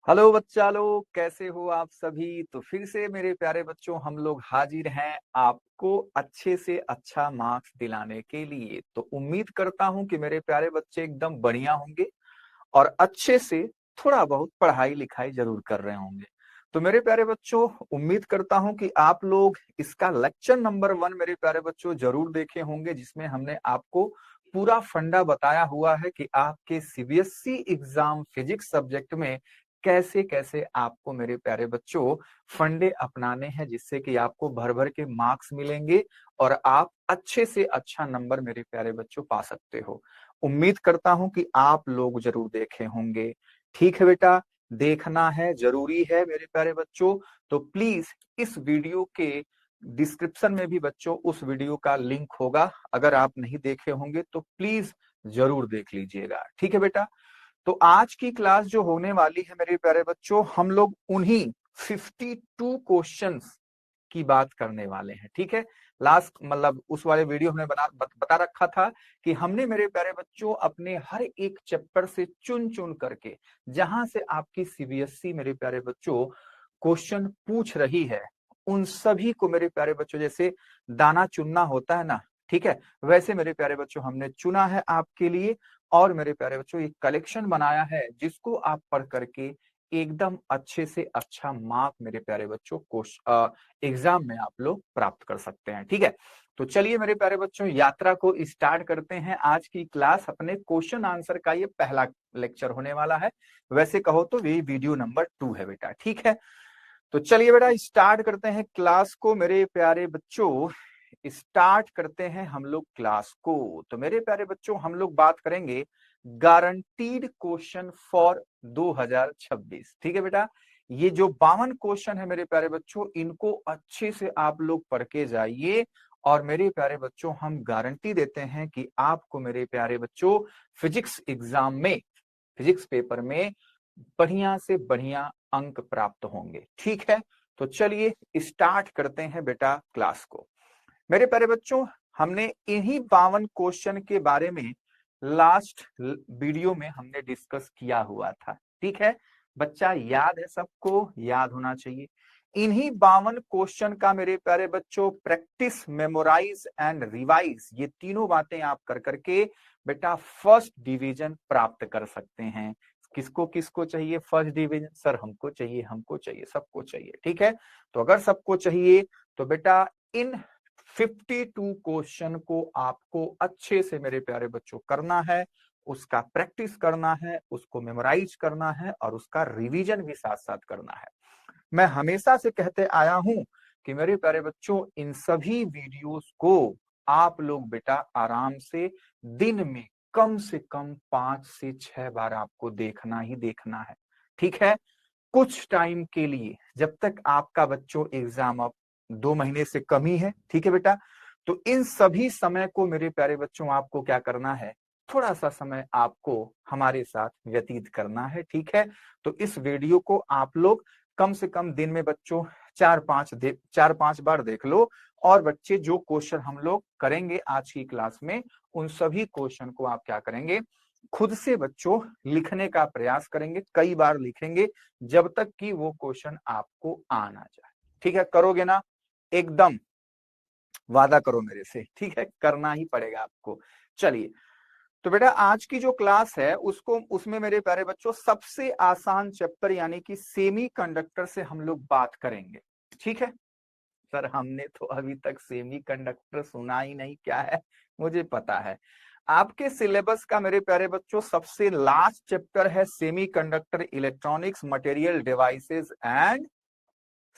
Hello बच्चा लोग, कैसे हो आप सभी। तो फिर से मेरे प्यारे बच्चों हम लोग हाजिर हैं आपको अच्छे से अच्छा मार्क्स दिलाने के लिए। तो उम्मीद करता हूं कि मेरे प्यारे बच्चे एकदम बढ़िया होंगे और अच्छे से थोड़ा बहुत पढ़ाई लिखाई जरूर कर रहे होंगे। तो मेरे प्यारे बच्चों उम्मीद करता हूं कि आप लोग इसका लेक्चर नंबर 1 मेरे प्यारे बच्चों जरूर देखे होंगे, जिसमें हमने आपको पूरा फंडा बताया हुआ है कि आपके सीबीएसई एग्जाम फिजिक्स सब्जेक्ट में कैसे कैसे आपको मेरे प्यारे बच्चों फंडे अपनाने हैं, जिससे कि आपको भर भर के मार्क्स मिलेंगे और आप अच्छे से अच्छा नंबर मेरे प्यारे बच्चों पा सकते हो। उम्मीद करता हूं कि आप लोग जरूर देखे होंगे। ठीक है बेटा, देखना है जरूरी है मेरे प्यारे बच्चों। तो प्लीज इस वीडियो के डिस्क्रिप्शन में भी बच्चों उस वीडियो का लिंक होगा। अगर आप नहीं देखे होंगे तो प्लीज जरूर देख लीजिएगा। ठीक है बेटा। तो आज की क्लास जो होने वाली है मेरे प्यारे बच्चों, हम लोग उन्हीं 52 क्वेश्चंस की बात करने वाले हैं। ठीक है। लास्ट मतलब उस वाले वीडियो हमने बता रखा था कि हमने मेरे प्यारे बच्चों अपने हर एक चैप्टर से चुन चुन करके जहां से आपकी सीबीएसई मेरे प्यारे बच्चों क्वेश्चन पूछ रही है, उन सभी को मेरे प्यारे बच्चों जैसे दाना चुनना होता है ना, ठीक है, वैसे मेरे प्यारे बच्चों हमने चुना है आपके लिए। और मेरे प्यारे बच्चों एक कलेक्शन बनाया है जिसको आप पढ़ करके एकदम अच्छे से अच्छा मार्क मेरे प्यारे बच्चों एग्जाम में आप लोग प्राप्त कर सकते हैं। ठीक है। तो चलिए मेरे प्यारे बच्चों यात्रा को स्टार्ट करते हैं। आज की क्लास अपने क्वेश्चन आंसर का ये पहला लेक्चर होने वाला है। वैसे कहो तो ये वीडियो नंबर 2 है बेटा। ठीक है। तो चलिए बेटा स्टार्ट करते हैं क्लास को मेरे प्यारे बच्चों। स्टार्ट करते हैं हम लोग क्लास को। तो मेरे प्यारे बच्चों हम लोग बात करेंगे गारंटीड क्वेश्चन फॉर 2026। ठीक है बेटा। ये जो 52 क्वेश्चन है मेरे प्यारे बच्चों, इनको अच्छे से आप लोग पढ़ के जाइए। और मेरे प्यारे बच्चों हम गारंटी देते हैं कि आपको मेरे प्यारे बच्चों फिजिक्स एग्जाम में, फिजिक्स पेपर में बढ़िया से बढ़िया अंक प्राप्त होंगे। ठीक है। तो चलिए स्टार्ट करते हैं बेटा क्लास को। मेरे प्यारे बच्चों हमने इन्हीं 52 क्वेश्चन के बारे में लास्ट वीडियो में हमने डिस्कस किया हुआ था। ठीक है। बच्चा याद है, सबको याद होना चाहिए। इन्हीं 52 क्वेश्चन का मेरे प्यारे बच्चों प्रैक्टिस, मेमोराइज एंड रिवाइज, ये तीनों बातें आप कर करके बेटा फर्स्ट डिवीजन प्राप्त कर सकते हैं। किसको किसको चाहिए फर्स्ट डिवीजन? सर हमको चाहिए, हमको चाहिए, सबको चाहिए। ठीक है। तो अगर सबको चाहिए तो बेटा इन 52 क्वेश्चन को आपको अच्छे से मेरे प्यारे बच्चों करना है, उसका प्रैक्टिस करना है, उसको मेमोराइज करना है और उसका रिवीजन भी साथ साथ करना है। मैं हमेशा से कहते आया हूं कि मेरे प्यारे बच्चों इन सभी वीडियोस को आप लोग बेटा आराम से दिन में कम से कम 5 से 6 बार आपको देखना ही देखना है। ठीक है। कुछ टाइम के लिए, जब तक आपका बच्चों एग्जाम अब 2 महीने से कम ही है। ठीक है बेटा। तो इन सभी समय को मेरे प्यारे बच्चों आपको क्या करना है, थोड़ा सा समय आपको हमारे साथ व्यतीत करना है। ठीक है। तो इस वीडियो को आप लोग कम से कम दिन में बच्चों 4-5 बार देख लो। और बच्चे जो क्वेश्चन हम लोग करेंगे आज की क्लास में, उन सभी क्वेश्चन को आप क्या करेंगे, खुद से बच्चों लिखने का प्रयास करेंगे, कई बार लिखेंगे जब तक कि वो क्वेश्चन आपको आ ना जाए। ठीक है। करोगे ना? एकदम वादा करो मेरे से। ठीक है, करना ही पड़ेगा आपको। चलिए तो बेटा आज की जो क्लास है उसको, उसमें मेरे प्यारे बच्चों सबसे आसान चैप्टर यानी कि सेमी कंडक्टर से हम लोग बात करेंगे। ठीक है। सर हमने तो अभी तक सेमी कंडक्टर सुना ही नहीं, क्या है? मुझे पता है आपके सिलेबस का मेरे प्यारे बच्चों सबसे लास्ट चैप्टर है semi conductor electronics material devices and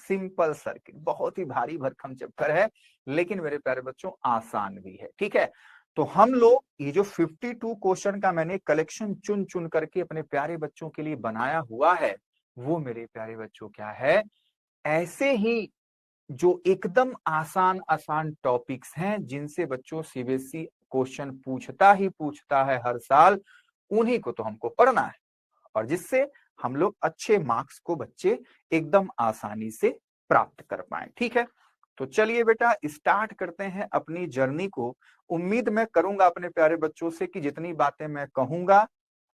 simple circuit. बहुत ही भारी भरकम चैप्टर है, लेकिन मेरे प्यारे बच्चों आसान भी है। ठीक है। तो हम लोग ये जो 52 क्वेश्चन का मैंने कलेक्शन चुन चुन करके अपने प्यारे बच्चों के लिए बनाया हुआ है, वो मेरे प्यारे बच्चों क्या है, ऐसे ही जो एकदम आसान आसान टॉपिक्स हैं जिनसे बच्चों सीबीएसई क्वेश्चन पूछता ही पूछता है हर साल, उन्हीं को तो हमको पढ़ना है और जिससे हम लोग अच्छे मार्क्स को बच्चे एकदम आसानी से प्राप्त कर पाए। ठीक है। तो चलिए बेटा स्टार्ट करते हैं अपनी जर्नी को। उम्मीद मैं करूंगा अपने प्यारे बच्चों से कि जितनी बातें मैं कहूंगा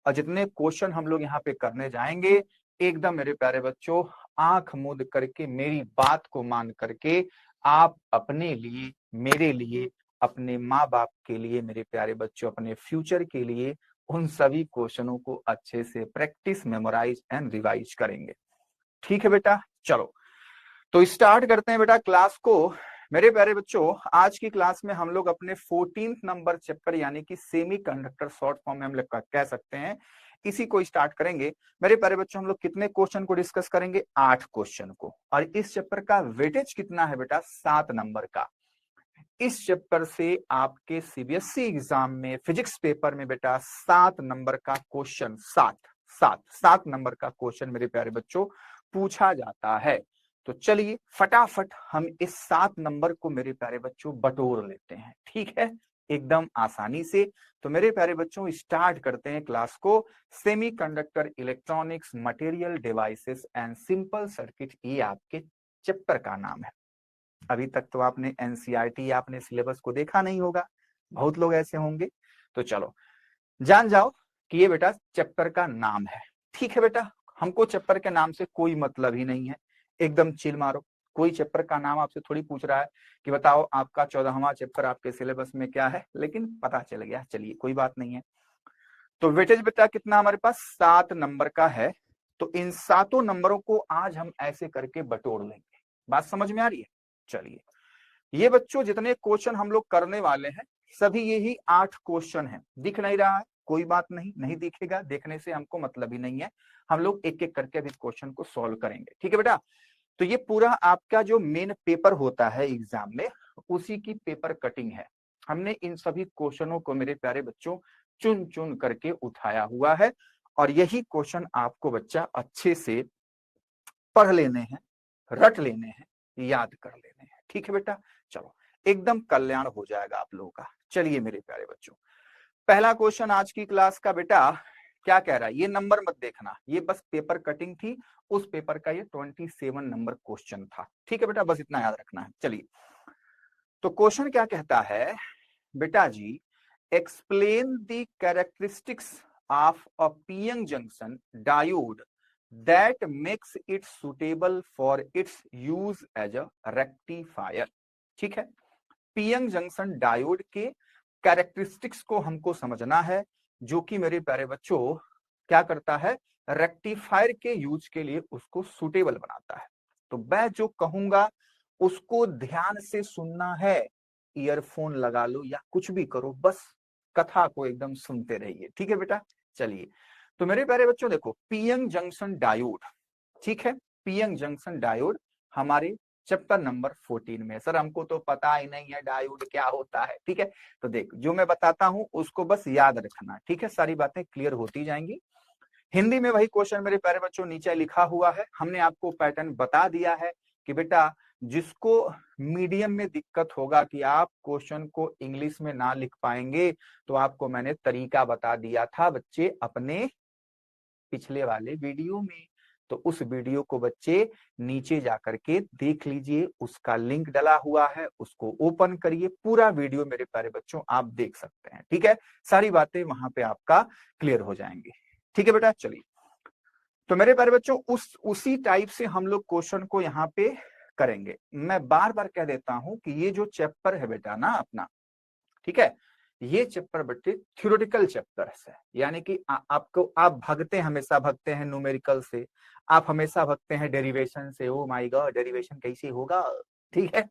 और जितने क्वेश्चन हम लोग यहाँ पे करने जाएंगे, एकदम मेरे प्यारे बच्चों आंख मूंद करके मेरी बात को मान करके आप अपने लिए, मेरे लिए, अपने माँ बाप के लिए, मेरे प्यारे बच्चों अपने फ्यूचर के लिए उन सभी क्वेश्चनों को अच्छे से प्रैक्टिस, मेमोराइज एंड रिवाइज करेंगे। ठीक है बेटा, चलो तो स्टार्ट करते हैं बेटा क्लास को। मेरे प्यारे बच्चों आज की क्लास में हम लोग अपने 14th नंबर चैप्टर यानी कि सेमी कंडक्टर शॉर्ट फॉर्म में हम लोग कह सकते हैं, इसी को स्टार्ट करेंगे। मेरे प्यारे बच्चों हम लोग कितने क्वेश्चन को डिस्कस करेंगे? 8 क्वेश्चन को। और इस चैप्टर का वेटेज कितना है बेटा? 7 नंबर का। इस चैप्टर से आपके सीबीएसई एग्जाम में फिजिक्स पेपर में बेटा 7 नंबर का क्वेश्चन, 7 नंबर का क्वेश्चन मेरे प्यारे बच्चों पूछा जाता है। तो चलिए फटाफट हम इस 7 नंबर को मेरे प्यारे बच्चों बटोर लेते हैं, ठीक है, एकदम आसानी से। तो मेरे प्यारे बच्चों स्टार्ट करते हैं क्लास को। Semiconductor electronics material devices and simple circuit, ये आपके चैप्टर का नाम है। अभी तक तो आपने एनसीईआरटी, आपने सिलेबस को देखा नहीं होगा, बहुत लोग ऐसे होंगे। तो चलो जान जाओ कि ये बेटा चैप्टर का नाम है। ठीक है बेटा, हमको चैप्टर के नाम से कोई मतलब ही नहीं है, एकदम चिल मारो। कोई चैप्टर का नाम आपसे थोड़ी पूछ रहा है कि बताओ आपका 14वां चैप्टर आपके सिलेबस में क्या है, लेकिन पता चल गया, चलिए कोई बात नहीं है। तो वेटेज बेटा कितना हमारे पास? 7 नंबर का है। तो इन 7 नंबरों को आज हम ऐसे करके बटोर लेंगे। बात समझ में आ रही है? चलिए, ये बच्चों जितने क्वेश्चन हम लोग करने वाले हैं सभी यही 8 क्वेश्चन हैं। दिख नहीं रहा है? कोई बात नहीं, नहीं दिखेगा, देखने से हमको मतलब ही नहीं है। हम लोग एक एक करके अभी क्वेश्चन को सॉल्व करेंगे, ठीक है बेटा। तो ये पूरा आपका जो मेन पेपर होता है एग्जाम में, उसी की पेपर कटिंग है। हमने इन सभी क्वेश्चनों को मेरे प्यारे बच्चों चुन चुन करके उठाया हुआ है, और यही क्वेश्चन आपको बच्चा अच्छे से पढ़ लेने हैं, रट लेने हैं, याद कर लेने हैं, ठीक है बेटा। चलो एकदम कल्याण हो जाएगा आप लोगों का। चलिए मेरे प्यारे बच्चों, पहला क्वेश्चन आज की क्लास का बेटा क्या कह रहा है? ये नंबर मत देखना, ये बस पेपर कटिंग थी, उस पेपर का ये 27 नंबर क्वेश्चन था, ठीक है बेटा, बस इतना याद रखना है। चलिए तो क्वेश्चन क्या कहता है बेटा जी, explain the characteristics of a PN junction diode that makes it suitable for its use as a rectifier। ठीक है, पीएन जंक्शन डायोड के कैरेक्टरिस्टिक्स को हमको समझना है, जो कि मेरे प्यारे बच्चों क्या करता है? रेक्टिफायर के यूज के लिए उसको सुटेबल बनाता है। तो मैं जो कहूंगा उसको ध्यान से सुनना है, ईयरफोन लगा लो या कुछ भी करो, बस कथा को एकदम सुनते रहिए, ठीक है बेटा। चलिए तो मेरे प्यारे बच्चों देखो, पीएन जंक्शन डायोड, ठीक है, पीएन जंक्शन डायोड हमारे चैप्टर नंबर 14 में। सर हमको तो पता ही नहीं है डायोड क्या होता है, ठीक है। तो देख जो मैं बताता हूं उसको बस याद रखना, ठीक है, सारी बातें क्लियर होती जाएंगी। हिंदी में वही क्वेश्चन मेरे प्यारे बच्चों नीचे लिखा हुआ है, हमने आपको पैटर्न बता दिया है कि बेटा जिसको मीडियम में दिक्कत होगा कि आप क्वेश्चन को इंग्लिश में ना लिख पाएंगे, तो आपको मैंने तरीका बता दिया था बच्चे अपने पिछले वाले वीडियो में। तो उस वीडियो को बच्चे नीचे जाकर के देख लीजिए, उसका लिंक डला हुआ है, उसको ओपन करिए, पूरा वीडियो मेरे प्यारे बच्चों आप देख सकते हैं, ठीक है, सारी बातें वहां पे आपका क्लियर हो जाएंगी, ठीक है बेटा। चलिए तो मेरे प्यारे बच्चों उसी टाइप से हम लोग क्वेश्चन को यहाँ पे करेंगे। मैं बार बार कह देता हूं कि ये जो चैप्टर है बेटा ना अपना, ठीक है, ये चैप्टर बच्चे थ्योरेटिकल चैप्टर है, यानी कि आपको आप हमेशा भगते हैं न्यूमेरिकल से, आप हमेशा भगते हैं डेरिवेशन से, ओ माय गॉड डेरिवेशन कैसे होगा, ठीक है।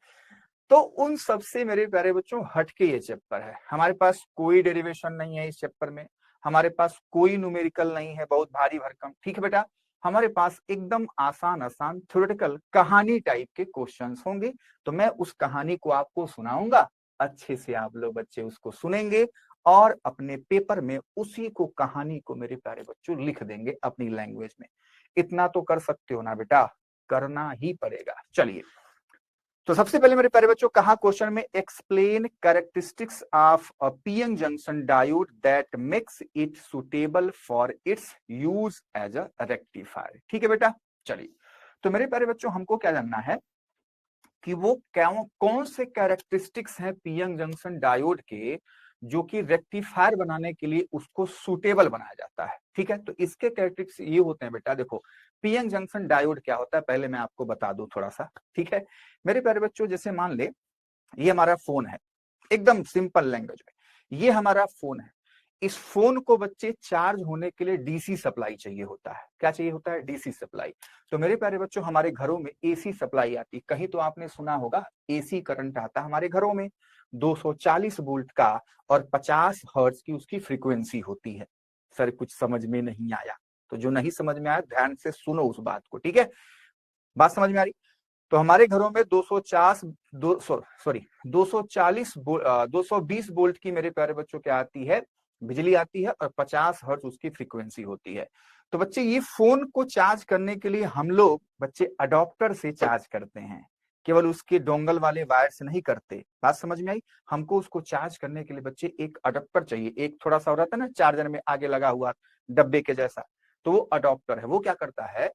तो उन सब से मेरे प्यारे बच्चों हटके ये चैप्टर है। हमारे पास कोई डेरिवेशन नहीं है इस चैप्टर में, हमारे पास कोई न्यूमेरिकल नहीं है बहुत भारी भरकम, ठीक है बेटा। हमारे पास एकदम आसान आसान थ्योरेटिकल कहानी टाइप के क्वेश्चंस होंगे। तो मैं उस कहानी को आपको सुनाऊंगा, अच्छे से आप लोग बच्चे उसको सुनेंगे और अपने पेपर में उसी को, कहानी को मेरे प्यारे बच्चों लिख देंगे अपनी लैंग्वेज में। इतना तो कर सकते हो ना बेटा, करना ही पड़ेगा। चलिए तो सबसे पहले मेरे प्यारे बच्चों कहा क्वेश्चन में, explain characteristics of a PN junction diode that makes it suitable for its use as a rectifier. ठीक है बेटा, चलिए तो मेरे प्यारे बच्चों हमको क्या जानना है कि वो कौन से कैरेक्टरिस्टिक्स हैं पीएन जंक्शन डायोड के जो कि रेक्टिफायर बनाने के लिए उसको सुटेबल बनाया जाता है। ठीक है, तो इसके कैरेक्टरिस्टिक्स ये होते हैं बेटा। देखो पीएन जंक्शन डायोड क्या होता है पहले मैं आपको बता दूं थोड़ा सा। ठीक है मेरे प्यारे बच्चों, जैसे मान ले ये हमारा फोन है, एकदम सिंपल लैंग्वेज में ये हमारा फोन है। इस फोन को बच्चे चार्ज होने के लिए डीसी सप्लाई चाहिए होता है। क्या चाहिए होता है? DC supply. तो मेरे प्यारे बच्चों हमारे घरों में एसी सप्लाई आती है। कहीं तो आपने सुना होगा एसी करंट आता है हमारे घरों में 240 वोल्ट का और 50 हर्ट्ज की उसकी फ्रीक्वेंसी होती है। सर कुछ समझ में नहीं आया, तो जो नहीं समझ में आया ध्यान से सुनो उस बात को। ठीक है, बात समझ में आ रही? तो हमारे घरों में 240 सॉरी 220 वोल्ट की मेरे प्यारे बच्चों क्या आती है? बिजली आती है और 50 हर्ट्ज उसकी फ्रीक्वेंसी होती है। तो बच्चे ये फोन को चार्ज करने के लिए हम लोग बच्चे अडॉप्टर से चार्ज करते हैं, केवल उसके डोंगल वाले वायर से नहीं करते। बात समझ में आई? हमको उसको चार्ज करने के लिए बच्चे एक अडॉप्टर चाहिए, एक थोड़ा सा हो रहता है ना चार्जर में आगे लगा हुआ डब्बे के जैसा, तो वो अडॉप्टर है। वो क्या करता है?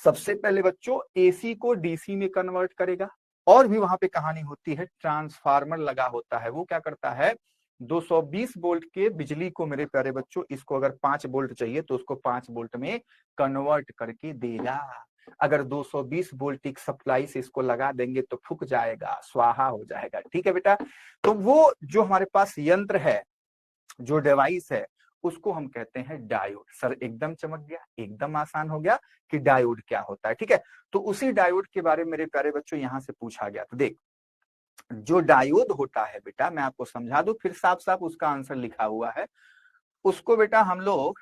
सबसे पहले बच्चों एसी को डीसी में कन्वर्ट करेगा। और भी वहां पे कहानी होती है, ट्रांसफार्मर लगा होता है, वो क्या करता है? 220 वोल्ट के बिजली को मेरे प्यारे बच्चों, इसको अगर 5 वोल्ट चाहिए तो उसको 5 वोल्ट में कन्वर्ट करके देगा। अगर 220 वोल्ट की सप्लाई से इसको लगा देंगे तो फूक जाएगा, स्वाहा हो जाएगा। ठीक है बेटा, तो वो जो हमारे पास यंत्र है, जो डिवाइस है, उसको हम कहते हैं डायोड। सर एकदम चमक गया, एकदम आसान हो गया कि डायोड क्या होता है। ठीक है, तो उसी डायोड के बारे में मेरे प्यारे बच्चों यहां से पूछा गया। तो देख, जो डायोड होता है बेटा, मैं आपको समझा दूं, फिर साफ साफ उसका आंसर लिखा हुआ है। उसको बेटा हम लोग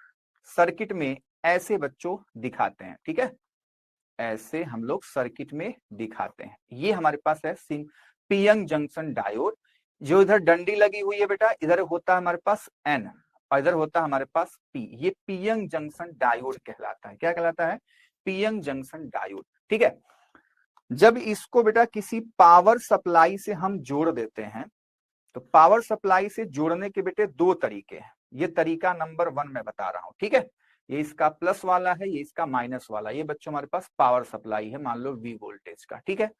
सर्किट में ऐसे बच्चों दिखाते हैं। ठीक है, ऐसे हम लोग सर्किट में दिखाते हैं। ये हमारे पास है पीएन जंक्शन डायोड। जो इधर डंडी लगी हुई है बेटा, इधर होता है हमारे पास एन और इधर होता है हमारे पास पी। ये पीएन जंक्शन डायोड कहलाता है। क्या कहलाता है? PN junction diode. ठीक है, जब इसको बेटा किसी पावर सप्लाई से हम जोड़ देते हैं, तो पावर सप्लाई से जोड़ने के बेटे दो तरीके हैं। ये तरीका नंबर 1 मैं बता रहा हूं। ठीक है, ये इसका प्लस वाला है, ये इसका माइनस वाला। ये बच्चों हमारे पास पावर सप्लाई है, मान लो वी वोल्टेज का। ठीक है,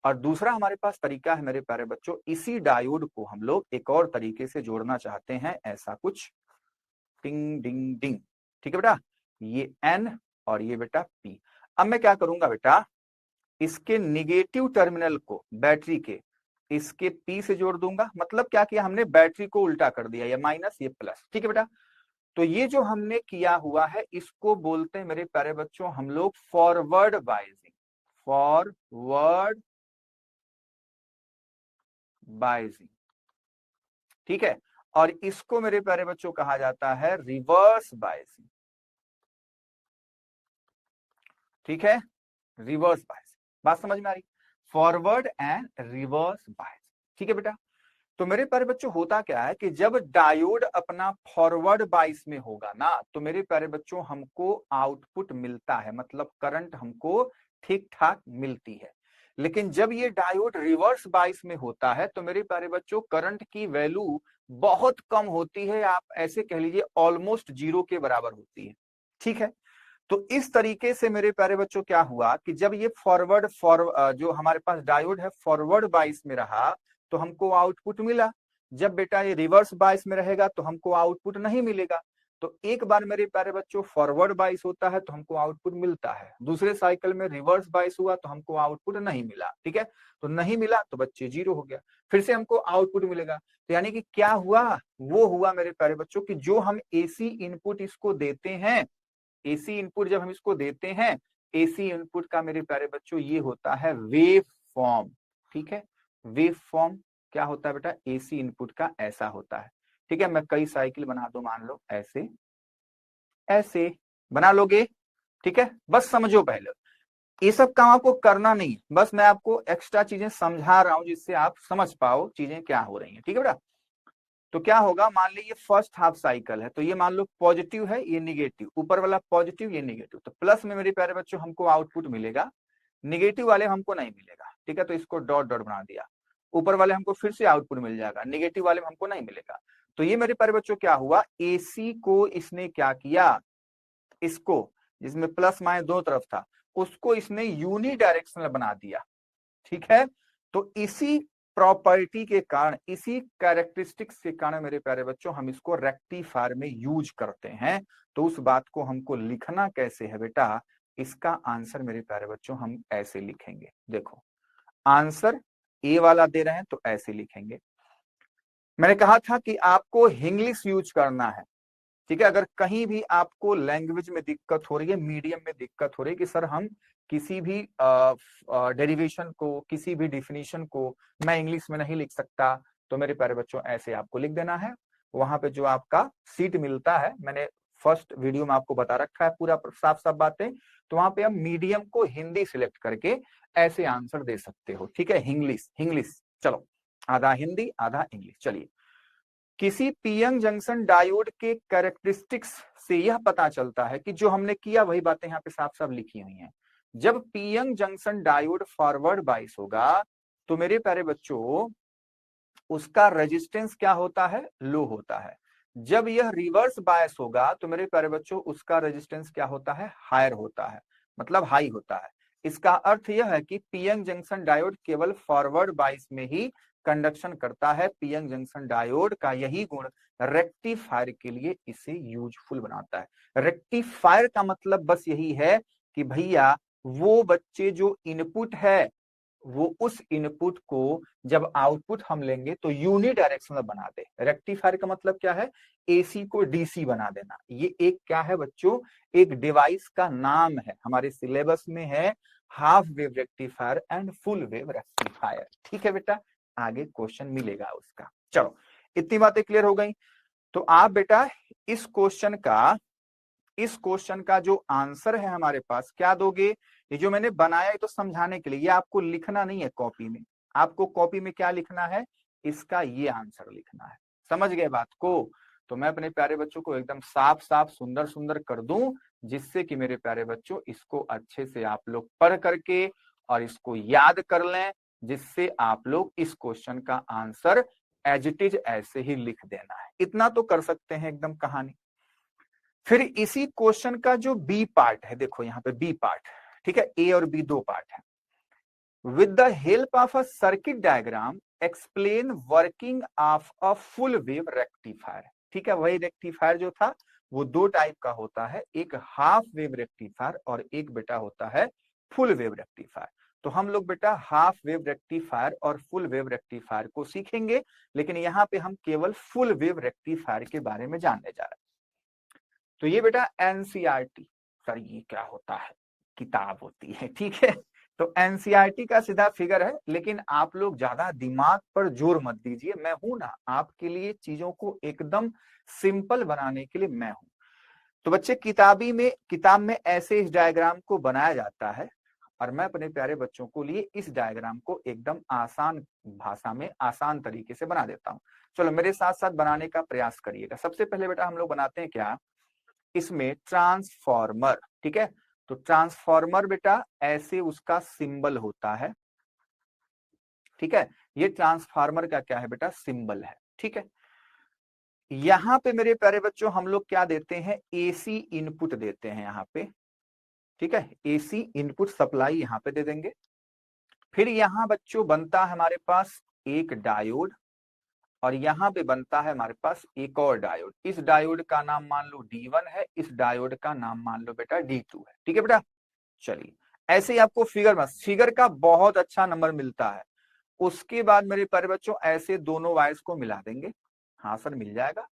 और दूसरा हमारे पास तरीका है मेरे प्यारे बच्चों, इसी डायोड को हम लोग एक और तरीके से जोड़ना चाहते हैं, ऐसा कुछ टिंग डिंग डिंग। ठीक है बेटा, ये एन और ये बेटा पी। अब मैं क्या करूंगा बेटा, इसके निगेटिव टर्मिनल को बैटरी के इसके पी से जोड़ दूंगा। मतलब क्या किया हमने? बैटरी को उल्टा कर दिया, ये माइनस ये प्लस। ठीक है बेटा, तो ये जो हमने किया हुआ है इसको बोलते हैं मेरे प्यारे बच्चों हम लोग फॉरवर्ड बाइजिंग। फॉरवर्ड बाइजिंग। ठीक है, और इसको मेरे प्यारे बच्चों कहा जाता है रिवर्स बाइजिंग। ठीक है, रिवर्स बाइजिंग। बात समझ में आ रही? Forward and reverse biasing. ठीक है बेटा, तो मेरे प्यारे बच्चों होता क्या है कि जब डायोड अपना फॉरवर्ड बाइस में होगा ना, तो मेरे प्यारे बच्चों हमको आउटपुट मिलता है, मतलब करंट हमको ठीक ठाक मिलती है। लेकिन जब ये डायोड रिवर्स बाइस में होता है तो मेरे प्यारे बच्चों करंट की वैल्यू बहुत कम होती है। आप ऐसे कह लीजिए ऑलमोस्ट जीरो के बराबर होती है। ठीक है, तो इस तरीके से मेरे प्यारे बच्चों क्या हुआ कि जब ये जो हमारे पास डायोड है फॉरवर्ड बाइस में रहा तो हमको आउटपुट मिला। जब बेटा ये रिवर्स बाइस में रहेगा तो हमको आउटपुट नहीं मिलेगा। तो एक बार मेरे प्यारे बच्चों फॉरवर्ड बाइस होता है तो हमको आउटपुट मिलता है, दूसरे साइकिल में रिवर्स बाइस हुआ तो हमको आउटपुट नहीं मिला। ठीक है, तो नहीं मिला तो बच्चे जीरो हो गया, फिर से हमको आउटपुट मिलेगा। तो यानी कि क्या हुआ? वो हुआ मेरे प्यारे बच्चों कि जो हम एसी इनपुट इसको देते हैं, एसी इनपुट जब हम इसको देते हैं, एसी इनपुट का मेरे प्यारे बच्चों ये होता है वेव फॉर्म। ठीक है, वेव फॉर्म क्या होता है बेटा? एसी इनपुट का ऐसा होता है। ठीक है, मैं कई साइकिल बना दो, मान लो ऐसे ऐसे बना लोगे। ठीक है, बस समझो पहले, ये सब काम आपको करना नहीं, बस मैं आपको एक्स्ट्रा चीजें समझा रहा हूं जिससे आप समझ पाओ चीजें क्या हो रही हैं। ठीक है बेटा, तो क्या होगा, मान लीजिए फर्स्ट हाफ साइकिल है, तो ये मान लो पॉजिटिव है, ये निगेटिव, ऊपर वाला पॉजिटिव ये निगेटिव, तो प्लस में मेरे प्यारे बच्चों हमको आउटपुट मिलेगा, निगेटिव वाले हमको नहीं मिलेगा। ठीक है, तो इसको डॉट डॉट बना दिया। ऊपर वाले हमको फिर से आउटपुट मिल जाएगा, निगेटिव वाले में हमको नहीं मिलेगा। तो ये मेरे प्यारे बच्चों क्या हुआ, एसी को इसने क्या किया, इसको जिसमें प्लस माइनस दो तरफ था उसको इसने यूनी डायरेक्शनल बना दिया। ठीक है, तो इसी प्रॉपर्टी के कारण, इसी कैरेक्टरिस्टिक्स के कारण मेरे प्यारे बच्चों हम इसको रेक्टिफायर में यूज करते हैं। तो उस बात को हमको लिखना कैसे है बेटा, इसका आंसर मेरे प्यारे बच्चों हम ऐसे लिखेंगे। देखो आंसर ए वाला दे रहे हैं तो ऐसे लिखेंगे। मैंने कहा था कि आपको इंग्लिश यूज करना है, ठीक है। अगर कहीं भी आपको लैंग्वेज में दिक्कत हो रही है, मीडियम में दिक्कत हो रही है कि सर हम किसी भी डेरिवेशन को, किसी भी डिफिनीशन को मैं इंग्लिश में नहीं लिख सकता, तो मेरे प्यारे बच्चों ऐसे आपको लिख देना है। वहां पे जो आपका सीट मिलता है, मैंने फर्स्ट वीडियो में आपको बता रखा है पूरा साफ साफ बातें, तो वहां पे हम मीडियम को हिंदी सिलेक्ट करके ऐसे आंसर दे सकते हो, ठीक है। इंग्लिश इंग्लिश, चलो आधा हिंदी आधा इंग्लिश। चलिए, किसी पीएन जंक्शन डायोड के कैरेक्टरिस्टिक्स से यह पता चलता है कि जो हमने किया वही बातें यहाँ पे साफ साफ लिखी हुई हैं। जब पीएन जंक्शन डायोड फॉरवर्ड बाइस होगा तो मेरे प्यारे बच्चों उसका रेजिस्टेंस क्या होता है, लो होता है। जब यह रिवर्स बायस होगा तो मेरे प्यारे बच्चों उसका रेजिस्टेंस क्या होता है, हायर होता है, मतलब हाई होता है। इसका अर्थ यह है कि पीएन जंक्शन डायोड केवल फॉरवर्ड बाइस में ही कंडक्शन करता है। पीएन जंक्शन डायोड का यही गुण रेक्टिफायर के लिए इसे यूजफुल बनाता है। रेक्टिफायर का मतलब बस यही है कि भैया वो बच्चे जो इनपुट है वो उस इनपुट को जब आउटपुट हम लेंगे तो यूनिडायरेक्शनल बना दे। रेक्टिफायर का मतलब क्या है, एसी को डीसी बना देना। ये एक क्या है बच्चों, एक डिवाइस का नाम है, हमारे सिलेबस में है half wave rectifier and full wave rectifier, ठीक है बेटा। आगे क्वेश्चन मिलेगा उसका। चलो इतनी बातें क्लियर हो गई। तो आप बेटा इस क्वेश्चन का जो आंसर है हमारे पास क्या दोगे, ये जो मैंने बनाया है तो समझाने के लिए, ये आपको लिखना नहीं है कॉपी में। आपको कॉपी में क्या लिखना है, इसका ये आंसर लिखना है। समझ गए बात को? तो मैं अपने प्यारे बच्चों को एकदम साफ साफ सुंदर सुंदर कर दूं, जिससे कि मेरे प्यारे बच्चों इसको अच्छे से आप लोग पढ़ करके और इसको याद कर लें, जिससे आप लोग इस क्वेश्चन का आंसर एज इट इज ऐसे ही लिख देना है। इतना तो कर सकते हैं एकदम कहानी। फिर इसी क्वेश्चन का जो बी पार्ट है, देखो यहाँ पे बी पार्ट, ठीक है, ए और बी दो पार्ट है। With the help of a circuit diagram explain working of a full wave rectifier, ठीक है। वही रेक्टिफायर जो था वो दो टाइप का होता है, एक हाफ वेव रेक्टिफायर और एक बेटा होता है फुल वेव रेक्टिफायर। तो हम लोग बेटा हाफ वेव रेक्टिफायर और फुल वेव रेक्टिफायर को सीखेंगे, लेकिन यहाँ पे हम केवल फुल वेव रेक्टिफायर के बारे में जानने जा रहे हैं। तो ये बेटा एनसीईआरटी, सर ये क्या होता है, किताब होती है, ठीक है। तो एनसीईआरटी का सीधा फिगर है, लेकिन आप लोग ज्यादा दिमाग पर जोर मत दीजिए, मैं हूं ना आपके लिए, चीजों को एकदम सिंपल बनाने के लिए मैं हूं। तो बच्चे किताब में ऐसे इस डायग्राम को बनाया जाता है, और मैं अपने प्यारे बच्चों को लिए इस डायग्राम को एकदम आसान भाषा में आसान तरीके से बना देता हूं। चलो मेरे साथ साथ बनाने का प्रयास करिएगा। सबसे पहले बेटा हम लोग बनाते हैं क्या, इसमें ट्रांसफॉर्मर, ठीक है। तो ट्रांसफॉर्मर बेटा ऐसे उसका सिंबल होता है, ठीक है। ये ट्रांसफार्मर का क्या है बेटा, सिंबल है, ठीक है। यहां पे मेरे प्यारे बच्चों हम लोग क्या देते हैं, एसी इनपुट देते हैं यहाँ पे, ठीक है। एसी इनपुट सप्लाई यहाँ पे दे देंगे। फिर यहाँ बच्चों बनता है हमारे पास एक डायोड, और यहाँ पे बनता है हमारे पास एक और डायोड। इस डायोड का नाम मान लो D1 है, इस डायोड का नाम मान लो बेटा D2 है, ठीक है बेटा। चलिए ऐसे ही आपको फिगर का बहुत अच्छा नंबर मिलता है। उसके बाद मेरे प्यारे बच्चों ऐसे दोनों वायर्स को मिला देंगे, हाँ सर मिल जाएगा।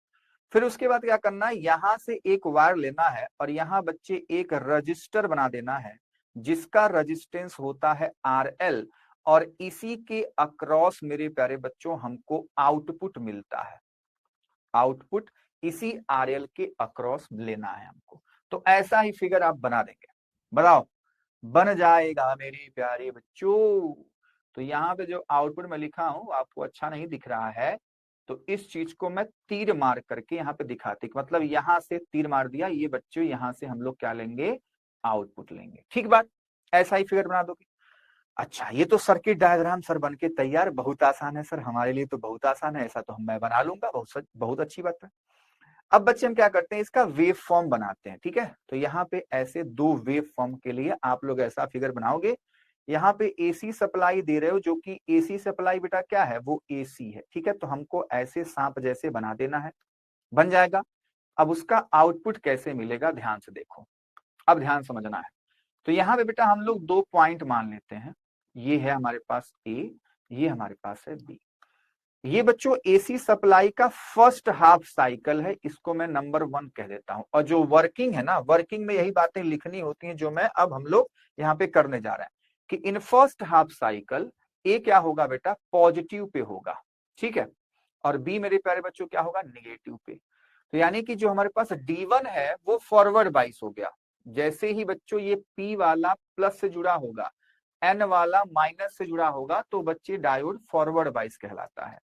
फिर उसके बाद क्या करना है, यहां से एक वायर लेना है और यहाँ बच्चे एक रजिस्टर बना देना है, जिसका रेजिस्टेंस होता है RL, और इसी के अक्रॉस मेरे प्यारे बच्चों हमको आउटपुट मिलता है। आउटपुट इसी RL के अक्रॉस लेना है हमको। तो ऐसा ही फिगर आप बना देंगे, बताओ बन जाएगा मेरे प्यारे बच्चों। तो यहाँ पे जो आउटपुट में लिखा हूं आपको अच्छा नहीं दिख रहा है, तो इस चीज को मैं तीर मार करके यहाँ पे दिखाती, मतलब यहां से तीर मार दिया, ये बच्चों यहां से हम लोग क्या लेंगे, आउटपुट लेंगे, ठीक बात। ऐसा ही फिगर बना दोगे। अच्छा ये तो सर्किट डायग्राम सर बन के तैयार, बहुत आसान है सर, हमारे लिए तो बहुत आसान है, ऐसा तो मैं बना लूंगा, बहुत अच्छी बात है। अब बच्चे हम क्या करते हैं, इसका वेव फॉर्म बनाते हैं, ठीक है। तो यहाँ पे ऐसे दो वेव फॉर्म के लिए आप लोग ऐसा फिगर बनाओगे, यहाँ पे एसी सप्लाई दे रहे हो, जो कि एसी सप्लाई बेटा क्या है, वो एसी है, ठीक है। तो हमको ऐसे सांप जैसे बना देना है, बन जाएगा। अब उसका आउटपुट कैसे मिलेगा, ध्यान से देखो, अब ध्यान समझना है। तो यहाँ पे बेटा हम लोग 2 पॉइंट मान लेते हैं, ये है हमारे पास ए, ये हमारे पास है बी। ये बच्चों एसी सप्लाई का फर्स्ट हाफ साइकिल है, इसको मैं नंबर 1 कह देता हूं। और जो वर्किंग है ना, वर्किंग में यही बातें लिखनी होती हैं जो मैं अब हम लोग यहाँ पे करने जा रहे हैं, कि इन फर्स्ट हाफ साइकिल ए क्या होगा बेटा, पॉजिटिव पे होगा, ठीक है, और बी मेरे प्यारे बच्चों क्या होगा, निगेटिव पे। तो यानी कि जो हमारे पास D1 है वो फॉरवर्ड बाइस हो गया। जैसे ही बच्चों ये P वाला प्लस से जुड़ा होगा, N वाला माइनस से जुड़ा होगा, तो बच्चे डायोड फॉरवर्ड बाइस कहलाता है।